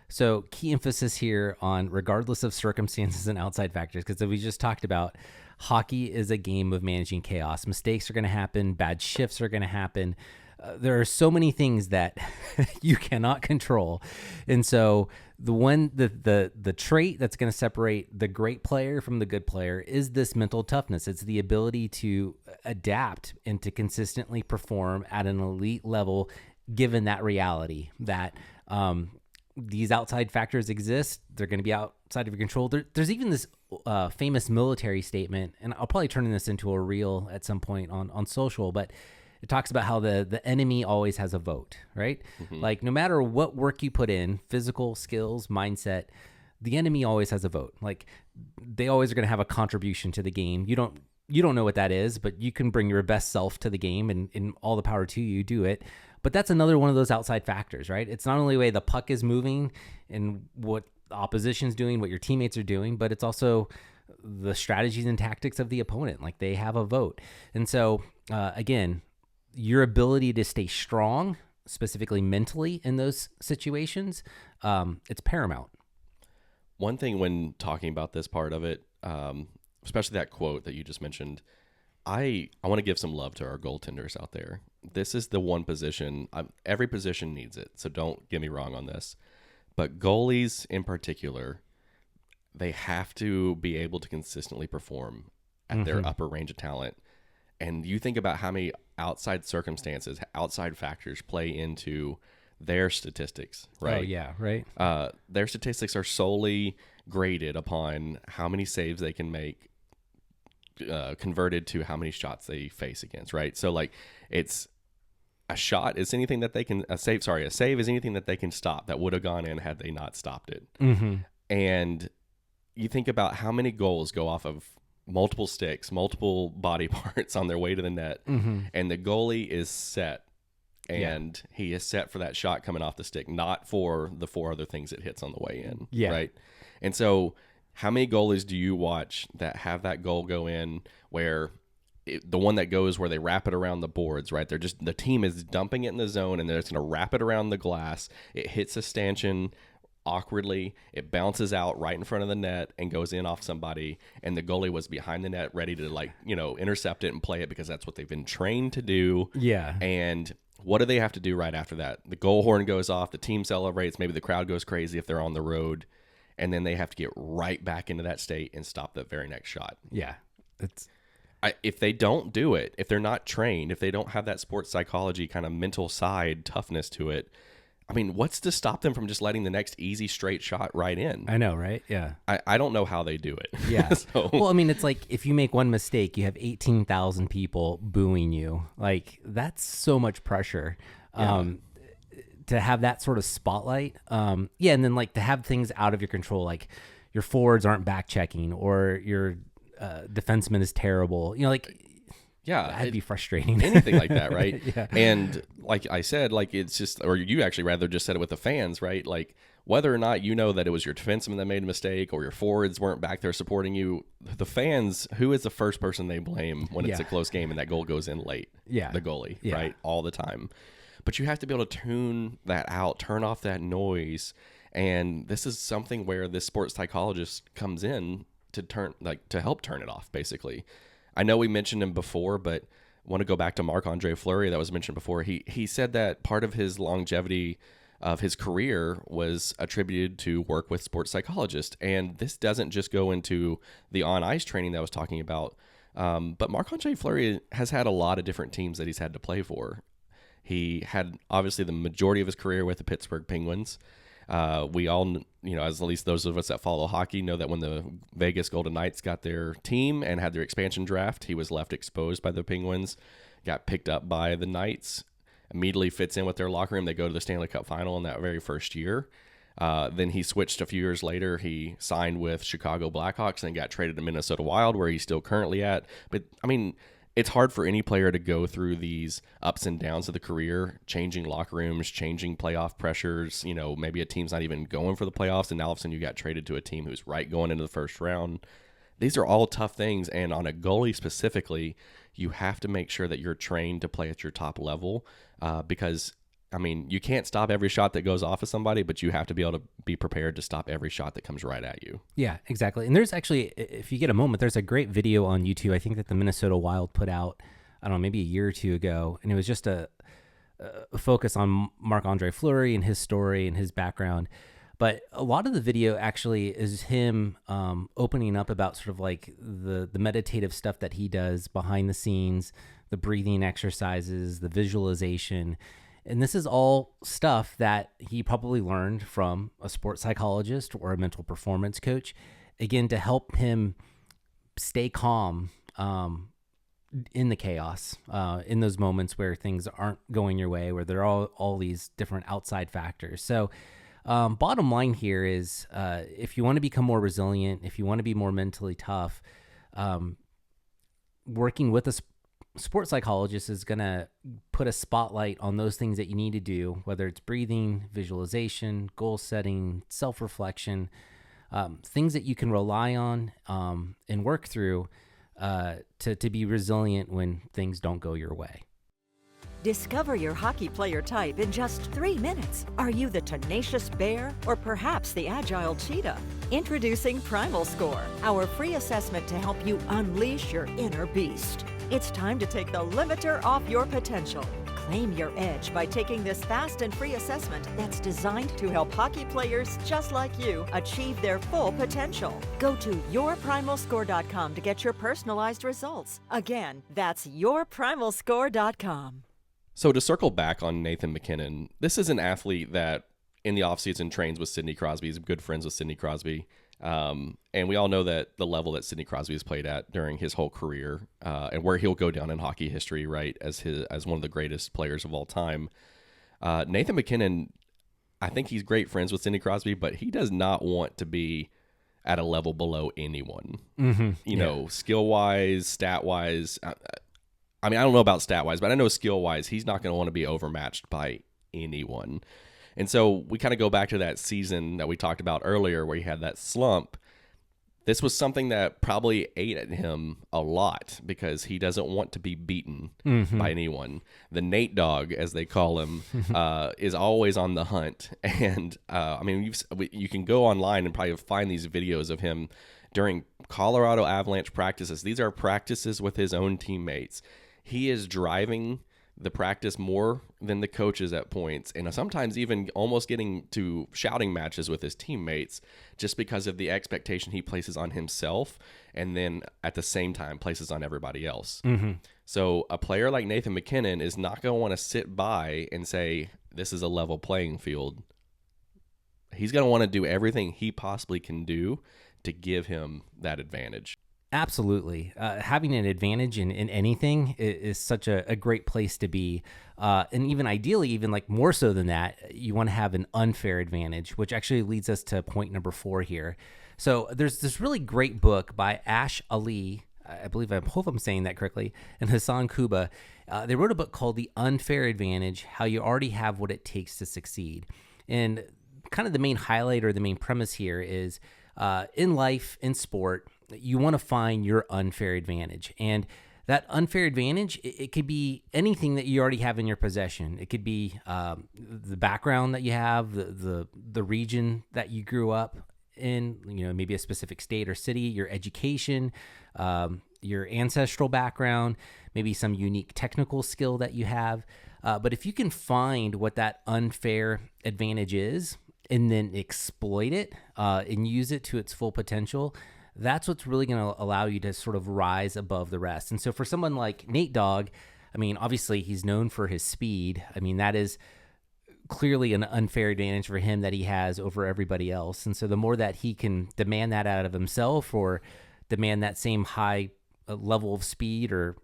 So key emphasis here on regardless of circumstances and outside factors, because as we just talked about, hockey is a game of managing chaos. Mistakes are going to happen. Bad shifts are going to happen. There are so many things that you cannot control. And so the trait that's going to separate the great player from the good player is this mental toughness. It's the ability to adapt and to consistently perform at an elite level, given that reality that these outside factors exist. They're going to be outside of your control. There's even this famous military statement, and I'll probably turn this into a reel at some point on social, but it talks about how the enemy always has a vote, right? Mm-hmm. Like no matter what work you put in, physical skills, mindset, the enemy always has a vote. Like they always are going to have a contribution to the game. You don't know what that is, but you can bring your best self to the game, and all the power to you, do it. But that's another one of those outside factors, right? It's not only the way the puck is moving and what the opposition's doing, what your teammates are doing, but it's also the strategies and tactics of the opponent. Like they have a vote. And so, again, your ability to stay strong, specifically mentally in those situations, it's paramount. One thing when talking about this part of it, especially that quote that you just mentioned, I want to give some love to our goaltenders out there. This is the one position, every position needs it, so don't get me wrong on this. But goalies in particular, they have to be able to consistently perform at their upper range of talent. And you think about how many outside circumstances, outside factors play into their statistics, right? Oh, yeah, right. Their statistics are solely graded upon how many saves they can make, converted to how many shots they face against, right? So like it's a shot is anything that they can a save is anything that they can stop that would have gone in had they not stopped it. Mm-hmm. And you think about how many goals go off of multiple sticks, multiple body parts on their way to the net, and the goalie is set, and he is set for that shot coming off the stick, not for the 4 other things it hits on the way in, right? And so how many goalies do you watch that have that goal go in where the one that goes where they wrap it around the boards, right? The team is dumping it in the zone, and they're just going to wrap it around the glass. It hits a stanchion awkwardly. It bounces out right in front of the net and goes in off somebody. And the goalie was behind the net, ready to intercept it and play it because that's what they've been trained to do. Yeah. And what do they have to do right after that? The goal horn goes off. The team celebrates. Maybe the crowd goes crazy if they're on the road. And then they have to get right back into that state and stop the very next shot. Yeah. If they don't do it, if they're not trained, if they don't have that sports psychology kind of mental side toughness to it, I mean, what's to stop them from just letting the next easy straight shot right in? I know, right? Yeah. I don't know how they do it. Yeah. Well, I mean, it's like if you make one mistake, you have 18,000 people booing you. Like, that's so much pressure. To have that sort of spotlight. And then like to have things out of your control, like your forwards aren't back checking or your defenseman is terrible. That'd be frustrating. Anything like that, right? Yeah. And like I said, like it's just, or you actually rather just said it with the fans, right? Like whether or not you know that it was your defenseman that made a mistake or your forwards weren't back there supporting you, the fans, who is the first person they blame when it's a close game and that goal goes in late? Yeah. The goalie, right? All the time. But you have to be able to tune that out, turn off that noise. And this is something where this sports psychologist comes in to help turn it off, basically. I know we mentioned him before, but I want to go back to Marc-Andre Fleury that was mentioned before. He said that part of his longevity of his career was attributed to work with sports psychologists. And this doesn't just go into the on-ice training that I was talking about, but Marc-Andre Fleury has had a lot of different teams that he's had to play for. He had obviously the majority of his career with the Pittsburgh Penguins. We all, as at least those of us that follow hockey, know that when the Vegas Golden Knights got their team and had their expansion draft, he was left exposed by the Penguins, got picked up by the Knights, immediately fits in with their locker room. They go to the Stanley Cup final in that very first year. Then he switched a few years later. He signed with Chicago Blackhawks and got traded to Minnesota Wild, where he's still currently at. But, I mean, it's hard for any player to go through these ups and downs of the career, changing locker rooms, changing playoff pressures. Maybe a team's not even going for the playoffs, and now all of a sudden you got traded to a team who's right going into the first round. These are all tough things, and on a goalie specifically, you have to make sure that you're trained to play at your top level because, I mean, you can't stop every shot that goes off of somebody, but you have to be able to be prepared to stop every shot that comes right at you. Yeah, exactly. And there's actually, if you get a moment, there's a great video on YouTube, I think that the Minnesota Wild put out, I don't know, maybe a year or two ago, and it was just a focus on Marc-Andre Fleury and his story and his background. But a lot of the video actually is him opening up about sort of like the meditative stuff that he does behind the scenes, the breathing exercises, the visualization. And this is all stuff that he probably learned from a sports psychologist or a mental performance coach, again, to help him stay calm in the chaos, in those moments where things aren't going your way, where there are all these different outside factors. So bottom line here is if you want to become more resilient, if you want to be more mentally tough, working with a sports psychologist is going to put a spotlight on those things that you need to do, whether it's breathing, visualization, goal setting, self-reflection, things that you can rely on and work through to be resilient when things don't go your way. Discover your hockey player type in just 3 minutes. Are you the tenacious bear or perhaps the agile cheetah? Introducing Primal Score, our free assessment to help you unleash your inner beast. It's time to take the limiter off your potential. Claim your edge by taking this fast and free assessment that's designed to help hockey players just like you achieve their full potential. Go to yourprimalscore.com to get your personalized results. Again, that's yourprimalscore.com. So to circle back on Nathan MacKinnon, this is an athlete that in the offseason trains with Sidney Crosby. He's good friends with Sidney Crosby. And we all know that the level that Sidney Crosby has played at during his whole career and where he'll go down in hockey history, right, as one of the greatest players of all time. Nathan MacKinnon, I think he's great friends with Sidney Crosby, but he does not want to be at a level below anyone. Mm-hmm. Skill-wise, stat-wise. I mean, I don't know about stat-wise, but I know skill-wise, he's not going to want to be overmatched by anyone. And so we kind of go back to that season that we talked about earlier where he had that slump. This was something that probably ate at him a lot because he doesn't want to be beaten by anyone. The Nate dog, as they call him, is always on the hunt. And I mean, you can go online and probably find these videos of him during Colorado Avalanche practices. These are practices with his own teammates. He is driving the practice more than the coaches at points, and sometimes even almost getting to shouting matches with his teammates just because of the expectation he places on himself and then at the same time places on everybody else. So a player like Nathan MacKinnon is not going to want to sit by and say, this is a level playing field. He's going to want to do everything he possibly can do to give him that advantage. Absolutely. Having an advantage in anything is such a great place to be. And even ideally, even like more so than that, you want to have an unfair advantage, which actually leads us to point number 4 here. So there's this really great book by Ash Ali, I hope I'm saying that correctly, and Hassan Kuba. They wrote a book called The Unfair Advantage, How You Already Have What It Takes to Succeed. And kind of the main highlight or the main premise here is in life, in sport, you want to find your unfair advantage. And that unfair advantage, it could be anything that you already have in your possession. It could be the background that you have, the region that you grew up in, maybe a specific state or city, your education, your ancestral background, maybe some unique technical skill that you have. But if you can find what that unfair advantage is and then exploit it and use it to its full potential, that's what's really going to allow you to sort of rise above the rest. And so for someone like Nate Dogg, I mean, obviously he's known for his speed. I mean, that is clearly an unfair advantage for him that he has over everybody else. And so the more that he can demand that out of himself or demand that same high level of speed or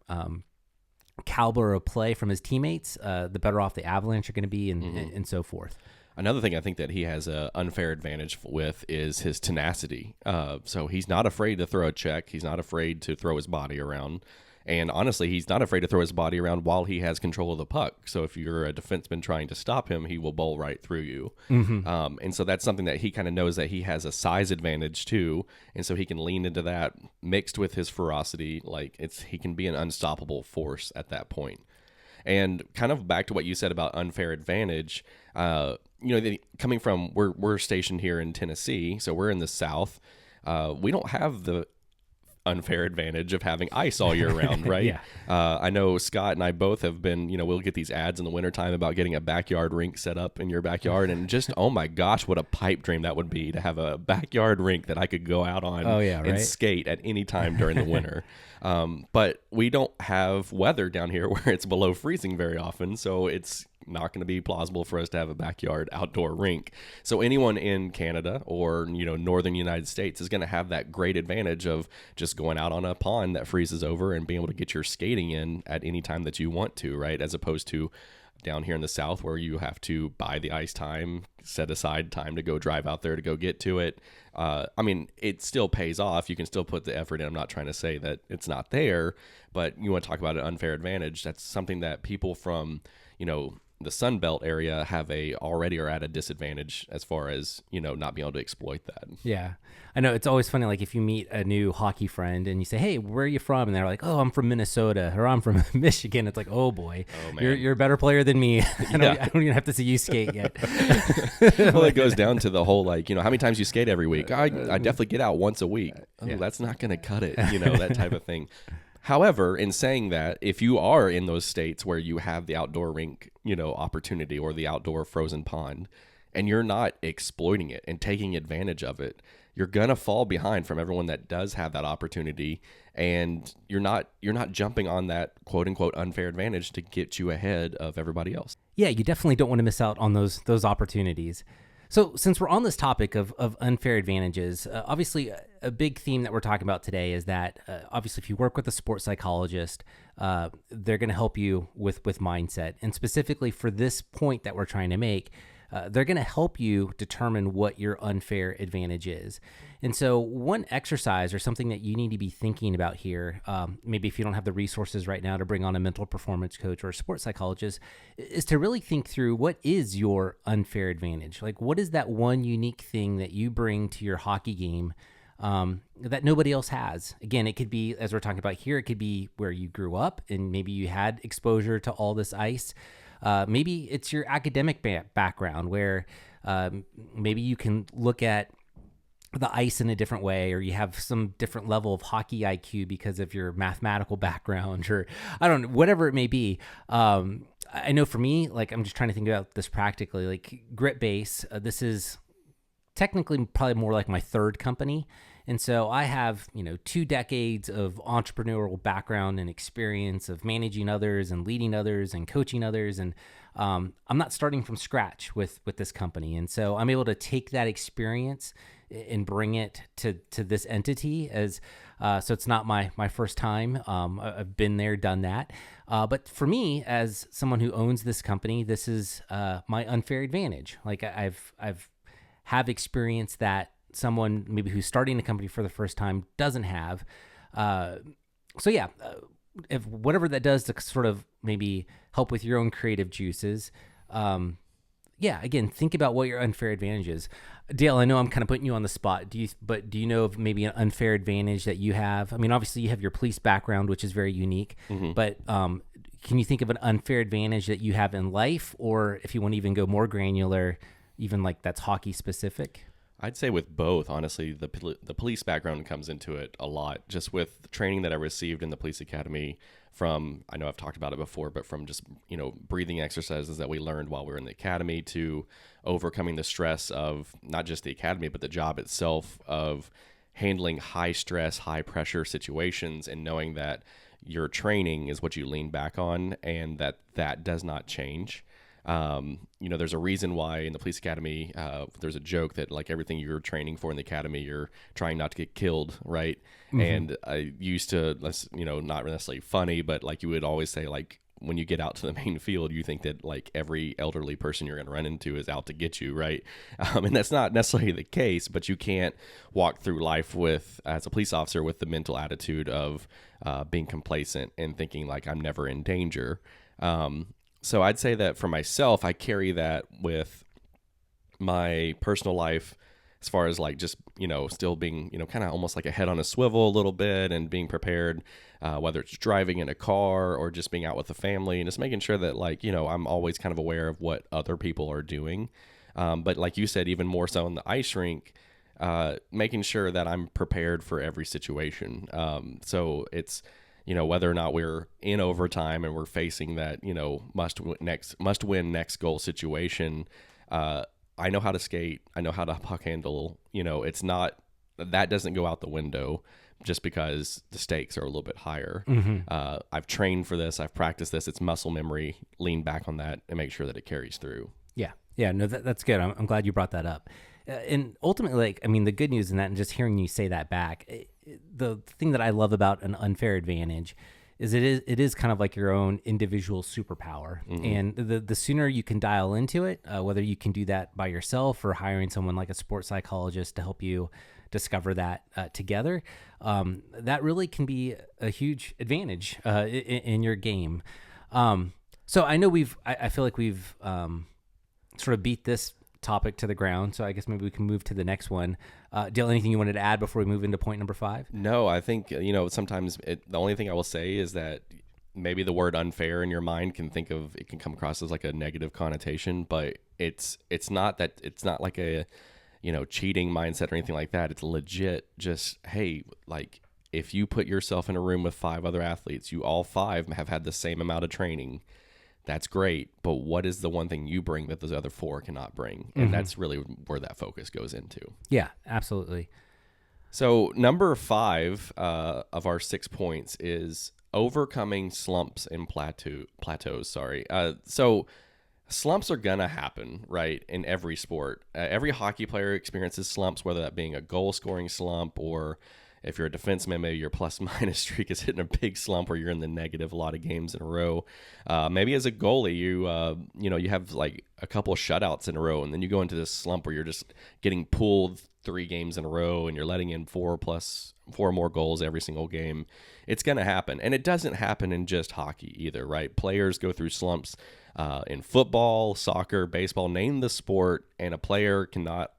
caliber of play from his teammates, the better off the Avalanche are going to be and so forth. Another thing I think that he has an unfair advantage with is his tenacity. So he's not afraid to throw a check. He's not afraid to throw his body around. And honestly, he's not afraid to throw his body around while he has control of the puck. So if you're a defenseman trying to stop him, he will bowl right through you. And so that's something that he kind of knows that he has a size advantage too. And so he can lean into that mixed with his ferocity. He can be an unstoppable force at that point. And kind of back to what you said about unfair advantage, coming from, we're stationed here in Tennessee, so we're in the South. We don't have the unfair advantage of having ice all year round, right? Yeah. I know Scott and I both have been, we'll get these ads in the wintertime about getting a backyard rink set up in your backyard. And just, oh my gosh, what a pipe dream that would be to have a backyard rink that I could go out on and skate at any time during the winter. But we don't have weather down here where it's below freezing very often. So it's not going to be plausible for us to have a backyard outdoor rink. So anyone in Canada or, northern United States is going to have that great advantage of just going out on a pond that freezes over and being able to get your skating in at any time that you want to, right? As opposed to down here in the South where you have to buy the ice time, set aside time to go drive out there to go get to it. It still pays off. You can still put the effort in. I'm not trying to say that it's not there, but you want to talk about an unfair advantage. That's something that people from, the Sun Belt area already are at a disadvantage as far as, not being able to exploit that. Yeah. I know it's always funny. Like if you meet a new hockey friend and you say, hey, where are you from? And they're like, oh, I'm from Minnesota or I'm from Michigan. It's like, oh boy, you're a better player than me. I don't even have to see you skate yet. Well, it goes down to the whole, how many times you skate every week? I definitely get out once a week. Oh, that's not going to cut it. That type of thing. However, in saying that, if you are in those states where you have the outdoor rink, opportunity or the outdoor frozen pond, and you're not exploiting it and taking advantage of it, you're going to fall behind from everyone that does have that opportunity. And you're not jumping on that quote unquote unfair advantage to get you ahead of everybody else. Yeah, you definitely don't want to miss out on those opportunities. So since we're on this topic of unfair advantages, obviously a big theme that we're talking about today is that obviously if you work with a sports psychologist, they're going to help you with mindset. And specifically for this point that we're trying to make, they're going to help you determine what your unfair advantage is. And so one exercise or something that you need to be thinking about here, maybe if you don't have the resources right now to bring on a mental performance coach or a sports psychologist, is to really think through what is your unfair advantage? Like what is that one unique thing that you bring to your hockey game that nobody else has. Again, it could be, as we're talking about here, it could be where you grew up and maybe you had exposure to all this ice. Maybe it's your academic background where maybe you can look at the ice in a different way, or you have some different level of hockey IQ because of your mathematical background, or I don't know, whatever it may be. I know for me, like, I'm just trying to think about this practically, like Grit Base, this is technically probably more like my third company. And so I have, 2 decades of entrepreneurial background and experience of managing others and leading others and coaching others. And I'm not starting from scratch with this company. And so I'm able to take that experience and bring it to this entity as, so it's not my first time. I've been there, done that. But for me, as someone who owns this company, this is my unfair advantage. Like I've have experience that someone maybe who's starting a company for the first time doesn't have. If whatever that does to sort of maybe help with your own creative juices, again, think about what your unfair advantage is. Dale, I know I'm kind of putting you on the spot. Do you know of maybe an unfair advantage that you have? I mean, obviously you have your police background, which is very unique, but can you think of an unfair advantage that you have in life, or if you want to even go more granular, even like that's hockey specific? I'd say with both, honestly. The police background comes into it a lot, just with the training that I received in the police academy from, I know I've talked about it before, but from just, breathing exercises that we learned while we were in the academy, to overcoming the stress of not just the academy, but the job itself, of handling high stress, high pressure situations, and knowing that your training is what you lean back on and that does not change. There's a reason why in the police academy, there's a joke that like everything you're training for in the academy, you're trying not to get killed, right? Mm-hmm. And I used to, not necessarily funny, but like you would always say, like, when you get out to the main field, you think that like every elderly person you're going to run into is out to get you, right? And that's not necessarily the case, but you can't walk through life as a police officer with the mental attitude of being complacent and thinking like I'm never in danger. So I'd say that for myself, I carry that with my personal life as far as like just, still being, kind of almost like a head on a swivel a little bit and being prepared, whether it's driving in a car or just being out with the family, and just making sure that like, I'm always kind of aware of what other people are doing. But like you said, even more so in the ice rink, making sure that I'm prepared for every situation. So it's, whether or not we're in overtime and we're facing that, must win next goal situation. I know how to skate. I know how to puck handle. It's not, that doesn't go out the window just because the stakes are a little bit higher. Mm-hmm. I've trained for this. I've practiced this. It's muscle memory. Lean back on that and make sure that it carries through. Yeah. Yeah. No, that's good. I'm glad you brought that up. And ultimately, the good news in that, and just hearing you say that back, the thing that I love about an unfair advantage is it is kind of like your own individual superpower. Mm-hmm. And the sooner you can dial into it, whether you can do that by yourself or hiring someone like a sports psychologist to help you discover that together, that really can be a huge advantage in your game. So I know I feel like we've sort of beat this topic to the ground, so I guess maybe we can move to the next one. Dale, anything you wanted to add before we move into point number 5? No, I think sometimes the only thing I will say is that maybe the word unfair in your mind can come across as like a negative connotation, but it's not that. It's not like a cheating mindset or anything like that. It's legit just, hey, like if you put yourself in a room with 5 other athletes, you all 5 have had the same amount of training. That's great, but what is the one thing you bring that those other 4 cannot bring? And that's really where that focus goes into. Yeah, absolutely. So number 5 of our 6 points is overcoming slumps and plateaus. So slumps are gonna happen, right, in every sport. Every hockey player experiences slumps, whether that being a goal-scoring slump, or if you're a defenseman, maybe your plus-minus streak is hitting a big slump where you're in the negative a lot of games in a row. Maybe as a goalie, you have like a couple of shutouts in a row, and then you go into this slump where you're just getting pulled 3 games in a row, and you're letting in 4 more goals every single game. It's going to happen, and it doesn't happen in just hockey either, right? Players go through slumps in football, soccer, baseball, name the sport, and a player cannot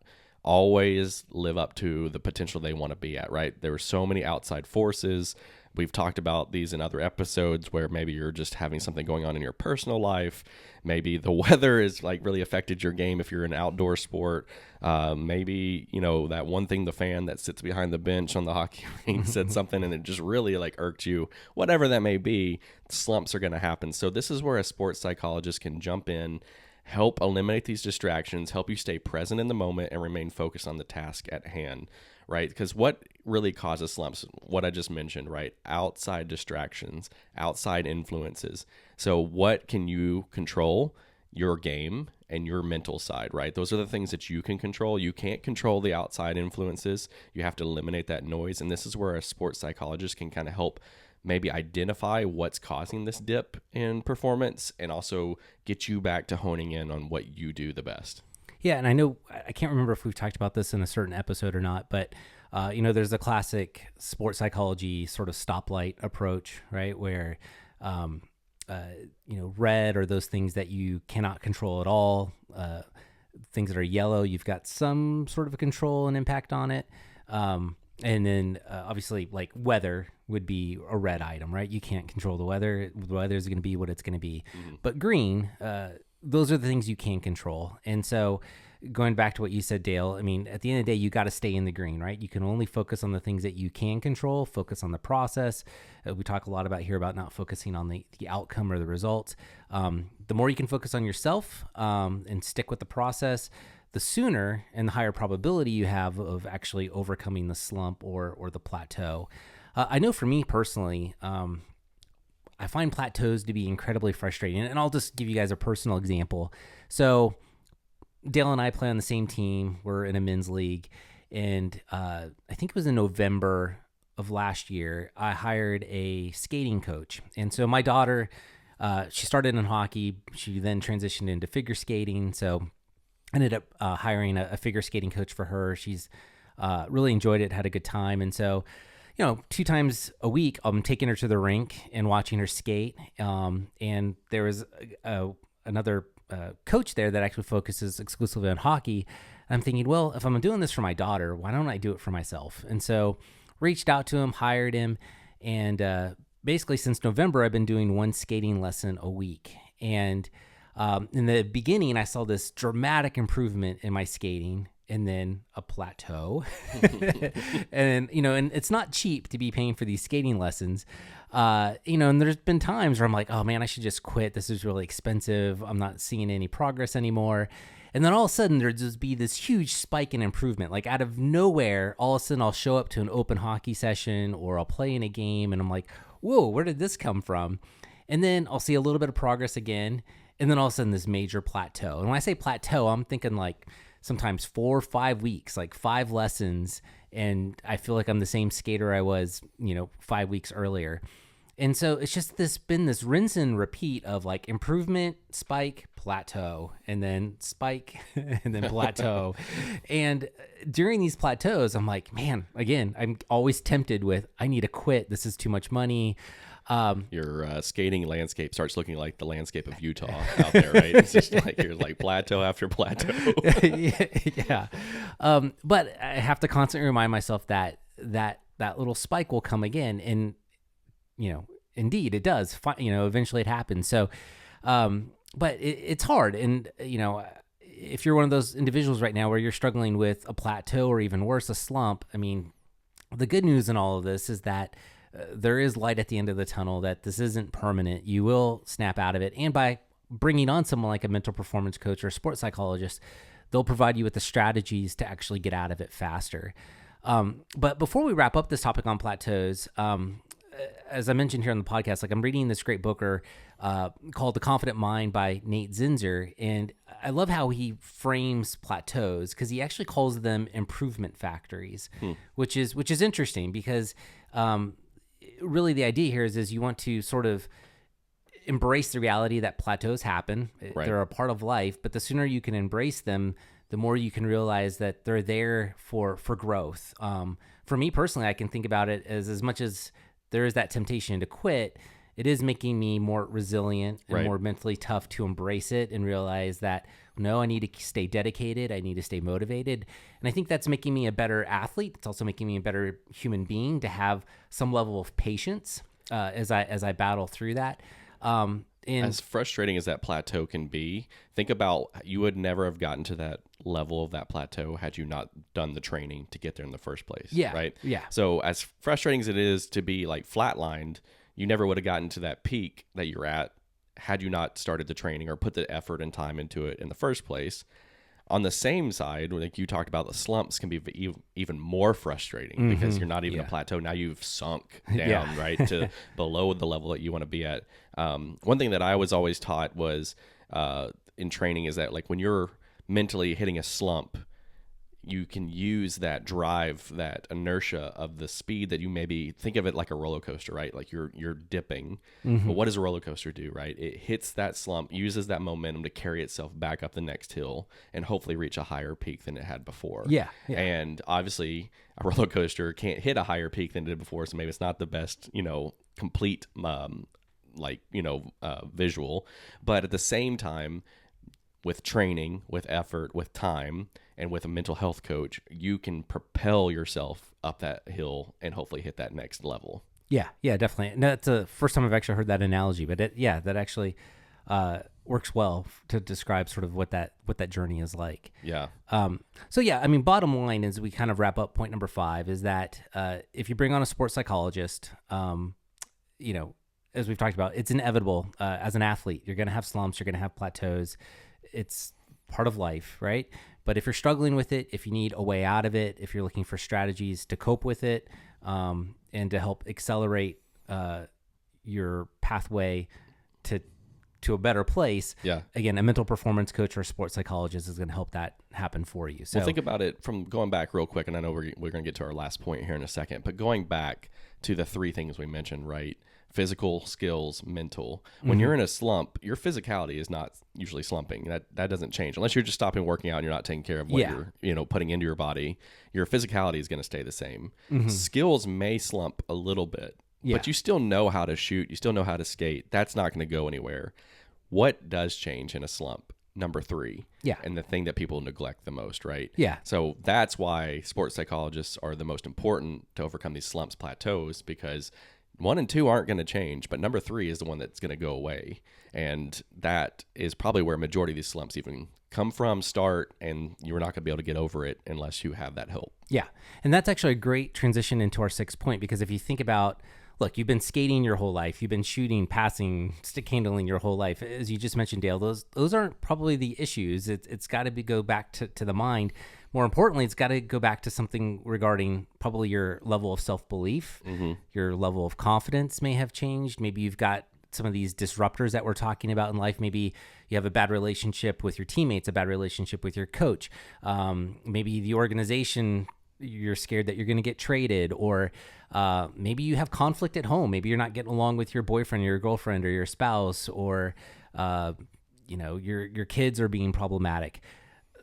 always live up to the potential they want to be at, right? There are so many outside forces. We've talked about these in other episodes where maybe you're just having something going on in your personal life. Maybe the weather is like really affected your game if you're an outdoor sport. Maybe, that one thing the fan that sits behind the bench on the hockey rink said something and it just really like irked you. Whatever that may be, slumps are going to happen. So this is where a sports psychologist can jump in, help eliminate these distractions, help you stay present in the moment and remain focused on the task at hand, right? Because what really causes slumps, what I just mentioned, right? Outside distractions, outside influences. So what can you control? Your game and your mental side, right? Those are the things that you can control. You can't control the outside influences. You have to eliminate that noise. And this is where a sports psychologist can kind of help maybe identify what's causing this dip in performance and also get you back to honing in on what you do the best. Yeah, and I can't remember if we've talked about this in a certain episode or not, but there's a classic sports psychology sort of stoplight approach, right? Where, red are those things that you cannot control at all. Things that are yellow, you've got some sort of a control and impact on it. And then obviously like weather would be a red item, right? You can't control the weather. The weather is going to be what it's going to be. Mm-hmm. But green, those are the things you can control. And so going back to what you said, Dale, I mean, at the end of the day, you got to stay in the green, right? You can only focus on the things that you can control, focus on the process. We talk a lot about not focusing on the outcome or the results. The more you can focus on yourself and stick with the process, the sooner and the higher probability you have of actually overcoming the slump or the plateau. I know for me personally, I find plateaus to be incredibly frustrating. And I'll just give you guys a personal example. So Dale and I play on the same team. We're in a men's league. And I think it was in November of last year, I hired a skating coach. And so my daughter, she started in hockey. She then transitioned into figure skating. So I ended up hiring a figure skating coach for her. She's really enjoyed it, had a good time. And so, 2 times a week, I'm taking her to the rink and watching her skate. And there was another coach there that actually focuses exclusively on hockey. I'm thinking, well, if I'm doing this for my daughter, why don't I do it for myself? And so reached out to him, hired him. And basically since November, I've been doing 1 skating lesson a week. And in the beginning, I saw this dramatic improvement in my skating and then a plateau. And it's not cheap to be paying for these skating lessons. And there's been times where I'm like, oh man, I should just quit. This is really expensive. I'm not seeing any progress anymore. And then all of a sudden there'd just be this huge spike in improvement. Like out of nowhere, all of a sudden I'll show up to an open hockey session or I'll play in a game and I'm like, whoa, where did this come from? And then I'll see a little bit of progress again. And then all of a sudden this major plateau. And when I say plateau, I'm thinking like sometimes 4 or 5 weeks, like 5 lessons. And I feel like I'm the same skater I was, 5 weeks earlier. And so it's just been this rinse and repeat of like improvement, spike, plateau, and then spike, and then plateau. And during these plateaus, I'm like, man, again, I'm always tempted with, I need to quit. This is too much money. Your skating landscape starts looking like the landscape of Utah out there, right? It's just like you're like plateau after plateau. Yeah. But I have to constantly remind myself that little spike will come again. And, indeed it does, eventually it happens. So, but it's hard. And, if you're one of those individuals right now where you're struggling with a plateau or even worse, a slump, I mean, the good news in all of this is that there is light at the end of the tunnel, that this isn't permanent. You will snap out of it. And by bringing on someone like a mental performance coach or a sports psychologist, they'll provide you with the strategies to actually get out of it faster. But before we wrap up this topic on plateaus, as I mentioned here on the podcast, like I'm reading this great book called The Confident Mind by Nate Zinzer. And I love how he frames plateaus because he actually calls them improvement factories, which is interesting because really the idea here is you want to sort of embrace the reality that plateaus happen. Right. They're a part of life, but the sooner you can embrace them, the more you can realize that they're there for growth. For me personally, I can think about it as much as there is that temptation to quit, it is making me more resilient and Right. more mentally tough to embrace it and realize that, no, I need to stay dedicated. I need to stay motivated. And I think that's making me a better athlete. It's also making me a better human being to have some level of patience as I battle through that. And As frustrating as that plateau can be, think about you would never have gotten to that level of that plateau had you not done the training to get there in the first place. Yeah, Right. yeah. So as frustrating as it is to be like flatlined, you never would have gotten to that peak that you're at had you not started the training or put the effort and time into it in the first place. On the same side, like you talked about, the slumps can be even more frustrating because you're not even a plateau. Now you've sunk down, right, to below the level that you want to be at. One thing that I was always taught was in training is that like when you're mentally hitting a slump, you can use that drive, that inertia of the speed that you maybe think of it like a roller coaster, right? Like you're dipping. But what does a roller coaster do, right? It hits that slump, uses that momentum to carry itself back up the next hill and hopefully reach a higher peak than it had before. Yeah. And obviously a roller coaster can't hit a higher peak than it did before. So maybe it's not the best, complete, visual, but at the same time, with training, with effort, with time, and with a mental health coach, you can propel yourself up that hill and hopefully hit that next level. Yeah, definitely. No, it's the first time I've actually heard that analogy, but that actually works well to describe sort of what that journey is like. Yeah. Bottom line is, we kind of wrap up point number 5 is that if you bring on a sports psychologist, as we've talked about, it's inevitable as an athlete. You're going to have slumps, you're going to have plateaus. It's part of life, right? But if you're struggling with it, if you need a way out of it, if you're looking for strategies to cope with it, and to help accelerate your pathway to a better place, again, a mental performance coach or a sports psychologist is going to help that happen for you. So think about it from going back real quick, and I know we're going to get to our last point here in a second, but going back to the 3 things we mentioned, right? Physical, skills, mental. When you're in a slump, your physicality is not usually slumping. That doesn't change unless you're just stopping working out and you're not taking care of what you're putting into your body. Your physicality is going to stay the same. Skills may slump a little bit, but you still know how to shoot. You still know how to skate. That's not going to go anywhere. What does change in a slump? Number 3. And the thing that people neglect the most, right? So that's why sports psychologists are the most important to overcome these slumps, plateaus, because 1 and 2 aren't going to change, but number 3 is the one that's going to go away. And that is probably where a majority of these slumps even come from, start, and you're not going to be able to get over it unless you have that help. Yeah. And that's actually a great transition into our 6th point, because if you think about, look, you've been skating your whole life, you've been shooting, passing, stick handling your whole life. As you just mentioned, Dale, those aren't probably the issues. It's got to go back to the mind. More importantly, it's got to go back to something regarding probably your level of self-belief, your level of confidence may have changed. Maybe you've got some of these disruptors that we're talking about in life. Maybe you have a bad relationship with your teammates, a bad relationship with your coach. Maybe the organization, you're scared that you're going to get traded, or maybe you have conflict at home. Maybe you're not getting along with your boyfriend or your girlfriend or your spouse, or your kids are being problematic.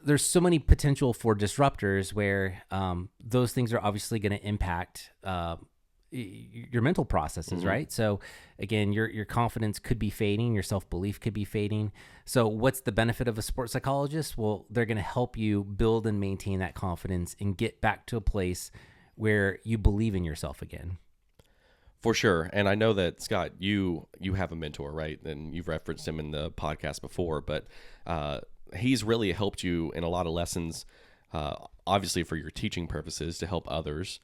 There's so many potential for disruptors where those things are obviously going to impact your mental processes, right? So again, your confidence could be fading, your self-belief could be fading. So what's the benefit of a sports psychologist? Well, they're going to help you build and maintain that confidence and get back to a place where you believe in yourself again. For sure. And I know that, Scott, you have a mentor, right? And you've referenced him in the podcast before, but he's really helped you in a lot of lessons, obviously for your teaching purposes to help others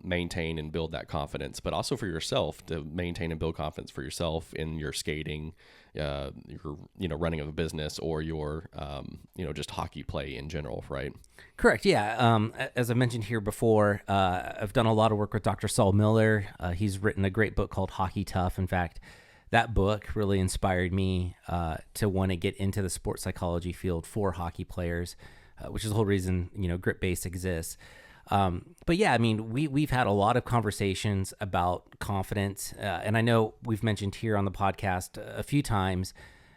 maintain and build that confidence, but also for yourself to maintain and build confidence for yourself in your skating, your running of a business, or your just hockey play in general, right? Correct. Yeah. As I mentioned here before, I've done a lot of work with Dr. Saul Miller. He's written a great book called Hockey Tough. In fact, that book really inspired me to want to get into the sports psychology field for hockey players, which is the whole reason, Grit Base exists. But yeah, I mean, we've had a lot of conversations about confidence. And I know we've mentioned here on the podcast a few times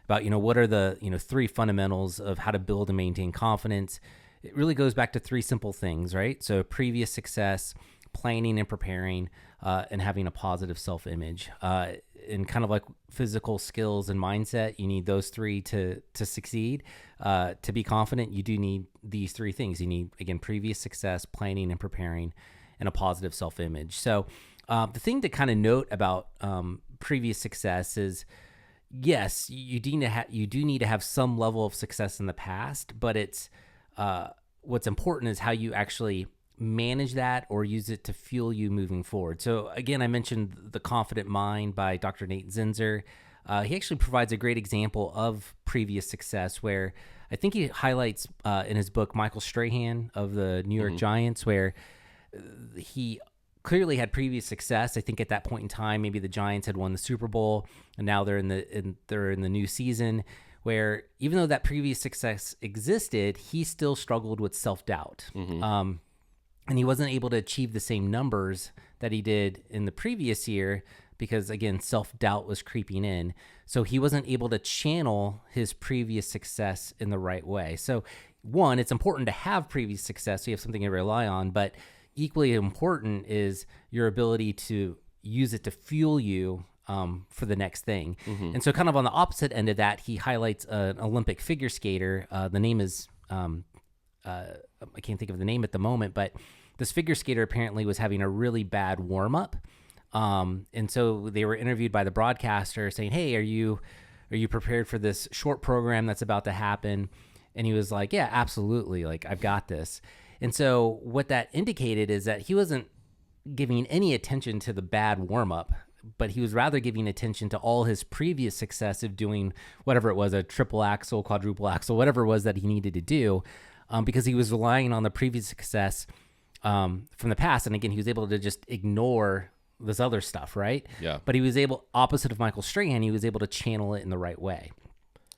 about, what are the, 3 fundamentals of how to build and maintain confidence. It really goes back to 3 simple things, right? So previous success, planning and preparing, and having a positive self-image. And kind of like physical skills and mindset, you need those three to succeed. To be confident, you do need these three things. You need, again, previous success, planning and preparing, and a positive self-image. So the thing to kind of note about previous success is, yes, you do need to have some level of success in the past, but it's what's important is how you actually manage that or use it to fuel you moving forward. So again, I mentioned The Confident Mind by Dr. Nate Zinzer. He actually provides a great example of previous success where I think he highlights in his book Michael Strahan of the New York Giants, where he clearly had previous success. I think at that point in time, maybe the Giants had won the Super Bowl, and now they're in the new season, where even though that previous success existed, he still struggled with self-doubt. And he wasn't able to achieve the same numbers that he did in the previous year because, again, self-doubt was creeping in. So he wasn't able to channel his previous success in the right way. So one, it's important to have previous success so you have something to rely on, but equally important is your ability to use it to fuel you for the next thing. And so kind of on the opposite end of that, he highlights an Olympic figure skater. The name is... I can't think of the name at the moment, but this figure skater apparently was having a really bad warm-up. And so they were interviewed by the broadcaster saying, hey, are you prepared for this short program that's about to happen? And he was like, yeah, absolutely. Like, I've got this. And so what that indicated is that he wasn't giving any attention to the bad warm-up, but he was rather giving attention to all his previous success of doing whatever it was, a triple axel, quadruple axel, whatever it was that he needed to do. Because he was relying on the previous success from the past. And again, he was able to just ignore this other stuff, right? Yeah. But he was able, opposite of Michael Strahan, he was able to channel it in the right way.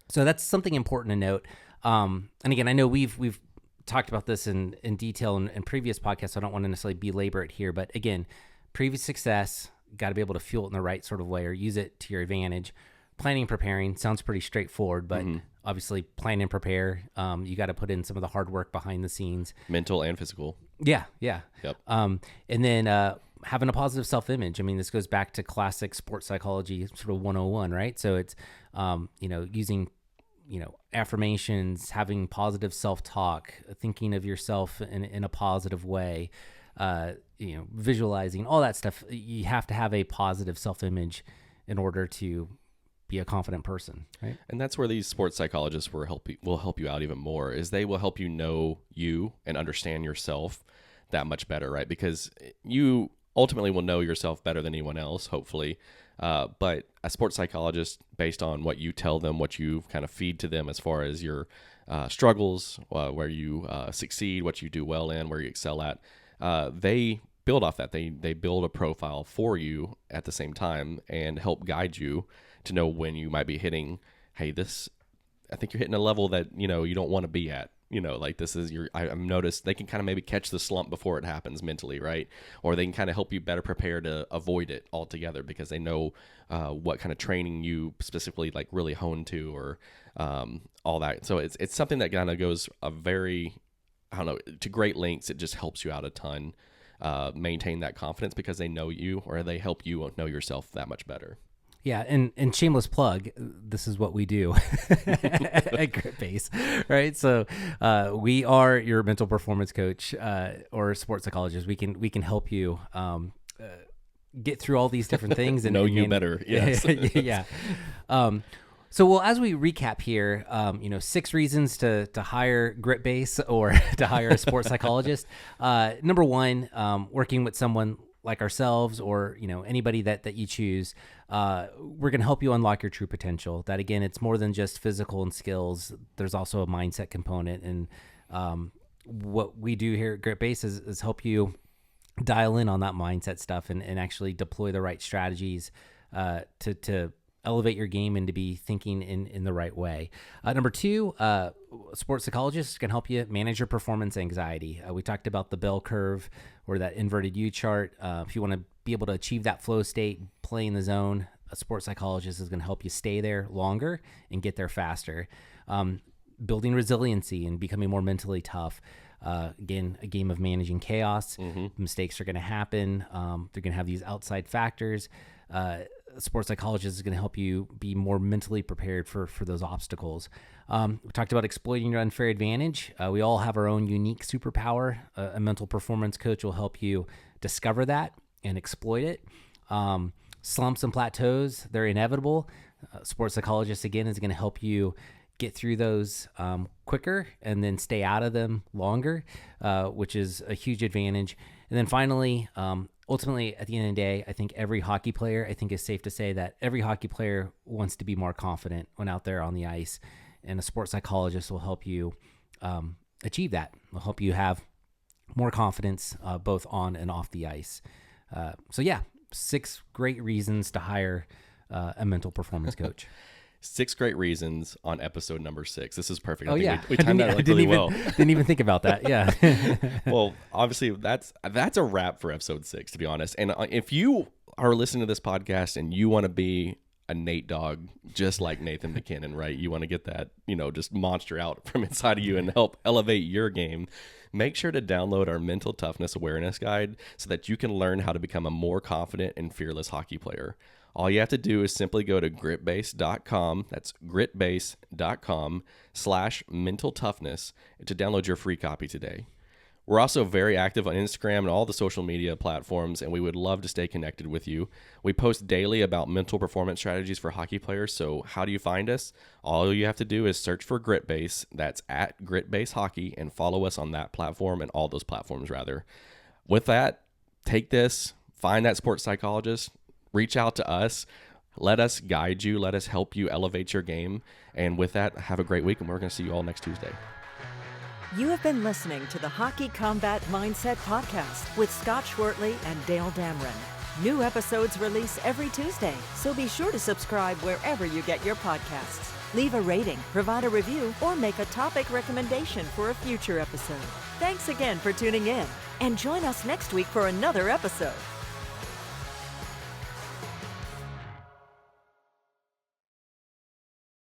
So that's something important to note. And again, I know we've talked about this in detail in previous podcasts, so I don't want to necessarily belabor it here. But again, previous success, got to be able to fuel it in the right sort of way or use it to your advantage. Planning and preparing sounds pretty straightforward, but obviously plan and prepare. You got to put in some of the hard work behind the scenes. Mental and physical. Yeah. Yep. And then having a positive self-image. I mean, this goes back to classic sports psychology, sort of 101, right? So it's, using, affirmations, having positive self-talk, thinking of yourself in a positive way, visualizing, all that stuff. You have to have a positive self-image in order to be a confident person, right? And that's where these sports psychologists will help you out even more, is they will help you know you and understand yourself that much better, right? Because you ultimately will know yourself better than anyone else, hopefully. But a sports psychologist, based on what you tell them, what you kind of feed to them as far as your struggles, where you succeed, what you do well in, where you excel at, they build off that. They build a profile for you at the same time and help guide you to know when you might be hitting, hey, I think you're hitting a level that, you don't want to be at, like this is I've noticed they can kind of maybe catch the slump before it happens mentally, right? Or they can kind of help you better prepare to avoid it altogether because they know what kind of training you specifically like really hone to or all that. So it's something that kind of goes to great lengths. It just helps you out a ton, maintain that confidence because they know you or they help you know yourself that much better. Yeah, and shameless plug, this is what we do at Grit Base, right? So we are your mental performance coach or sports psychologist. We can help you get through all these different things and know you better. Yes. Yeah. So as we recap here, 6 reasons to hire Grit Base or to hire a sports psychologist. Number 1, working with someone like ourselves or, anybody that you choose, we're going to help you unlock your true potential. That again, it's more than just physical and skills. There's also a mindset component. And what we do here at Grit Base is help you dial in on that mindset stuff and actually deploy the right strategies to elevate your game and to be thinking in the right way. Number 2, sports psychologists can help you manage your performance anxiety. We talked about the bell curve or that inverted U chart. If you want to be able to achieve that flow state, play in the zone, a sports psychologist is going to help you stay there longer and get there faster. Building resiliency and becoming more mentally tough. Again, a game of managing chaos. Mistakes are going to happen. They're going to have these outside factors. A sports psychologist is going to help you be more mentally prepared for those obstacles. We talked about exploiting your unfair advantage. We all have our own unique superpower. A mental performance coach will help you discover that and exploit it. Slumps and plateaus, they're inevitable. Sports psychologist, again, is going to help you get through those quicker and then stay out of them longer, which is a huge advantage. And then finally, ultimately, at the end of the day, I think every hockey player, I think it's safe to say that every hockey player wants to be more confident when out there on the ice. And a sports psychologist will help you achieve that. Will help you have more confidence both on and off the ice. So yeah, 6 great reasons to hire a mental performance coach. 6 great reasons on episode number 6. This is perfect. Oh, I think yeah. we timed that really well. Didn't even think about that. Yeah. Well, obviously, that's a wrap for episode 6, to be honest. And if you are listening to this podcast and you want to be a Nate dog, just like Nathan MacKinnon, right? You want to get that, just monster out from inside of you and help elevate your game. Make sure to download our mental toughness awareness guide so that you can learn how to become a more confident and fearless hockey player. All you have to do is simply go to gritbase.com. That's gritbase.com/mental toughness to download your free copy today. We're also very active on Instagram and all the social media platforms, and we would love to stay connected with you. We post daily about mental performance strategies for hockey players, so how do you find us? All you have to do is search for Gritbase, that's at Gritbase Hockey, and follow us on that platform and all those platforms, rather. With that, take this, find that sports psychologist, reach out to us, let us guide you, let us help you elevate your game, and with that, have a great week, and we're going to see you all next Tuesday. You have been listening to the Hockey Combat Mindset Podcast with Scott Schwertly and Dale Dameron. New episodes release every Tuesday, so be sure to subscribe wherever you get your podcasts. Leave a rating, provide a review, or make a topic recommendation for a future episode. Thanks again for tuning in, and join us next week for another episode.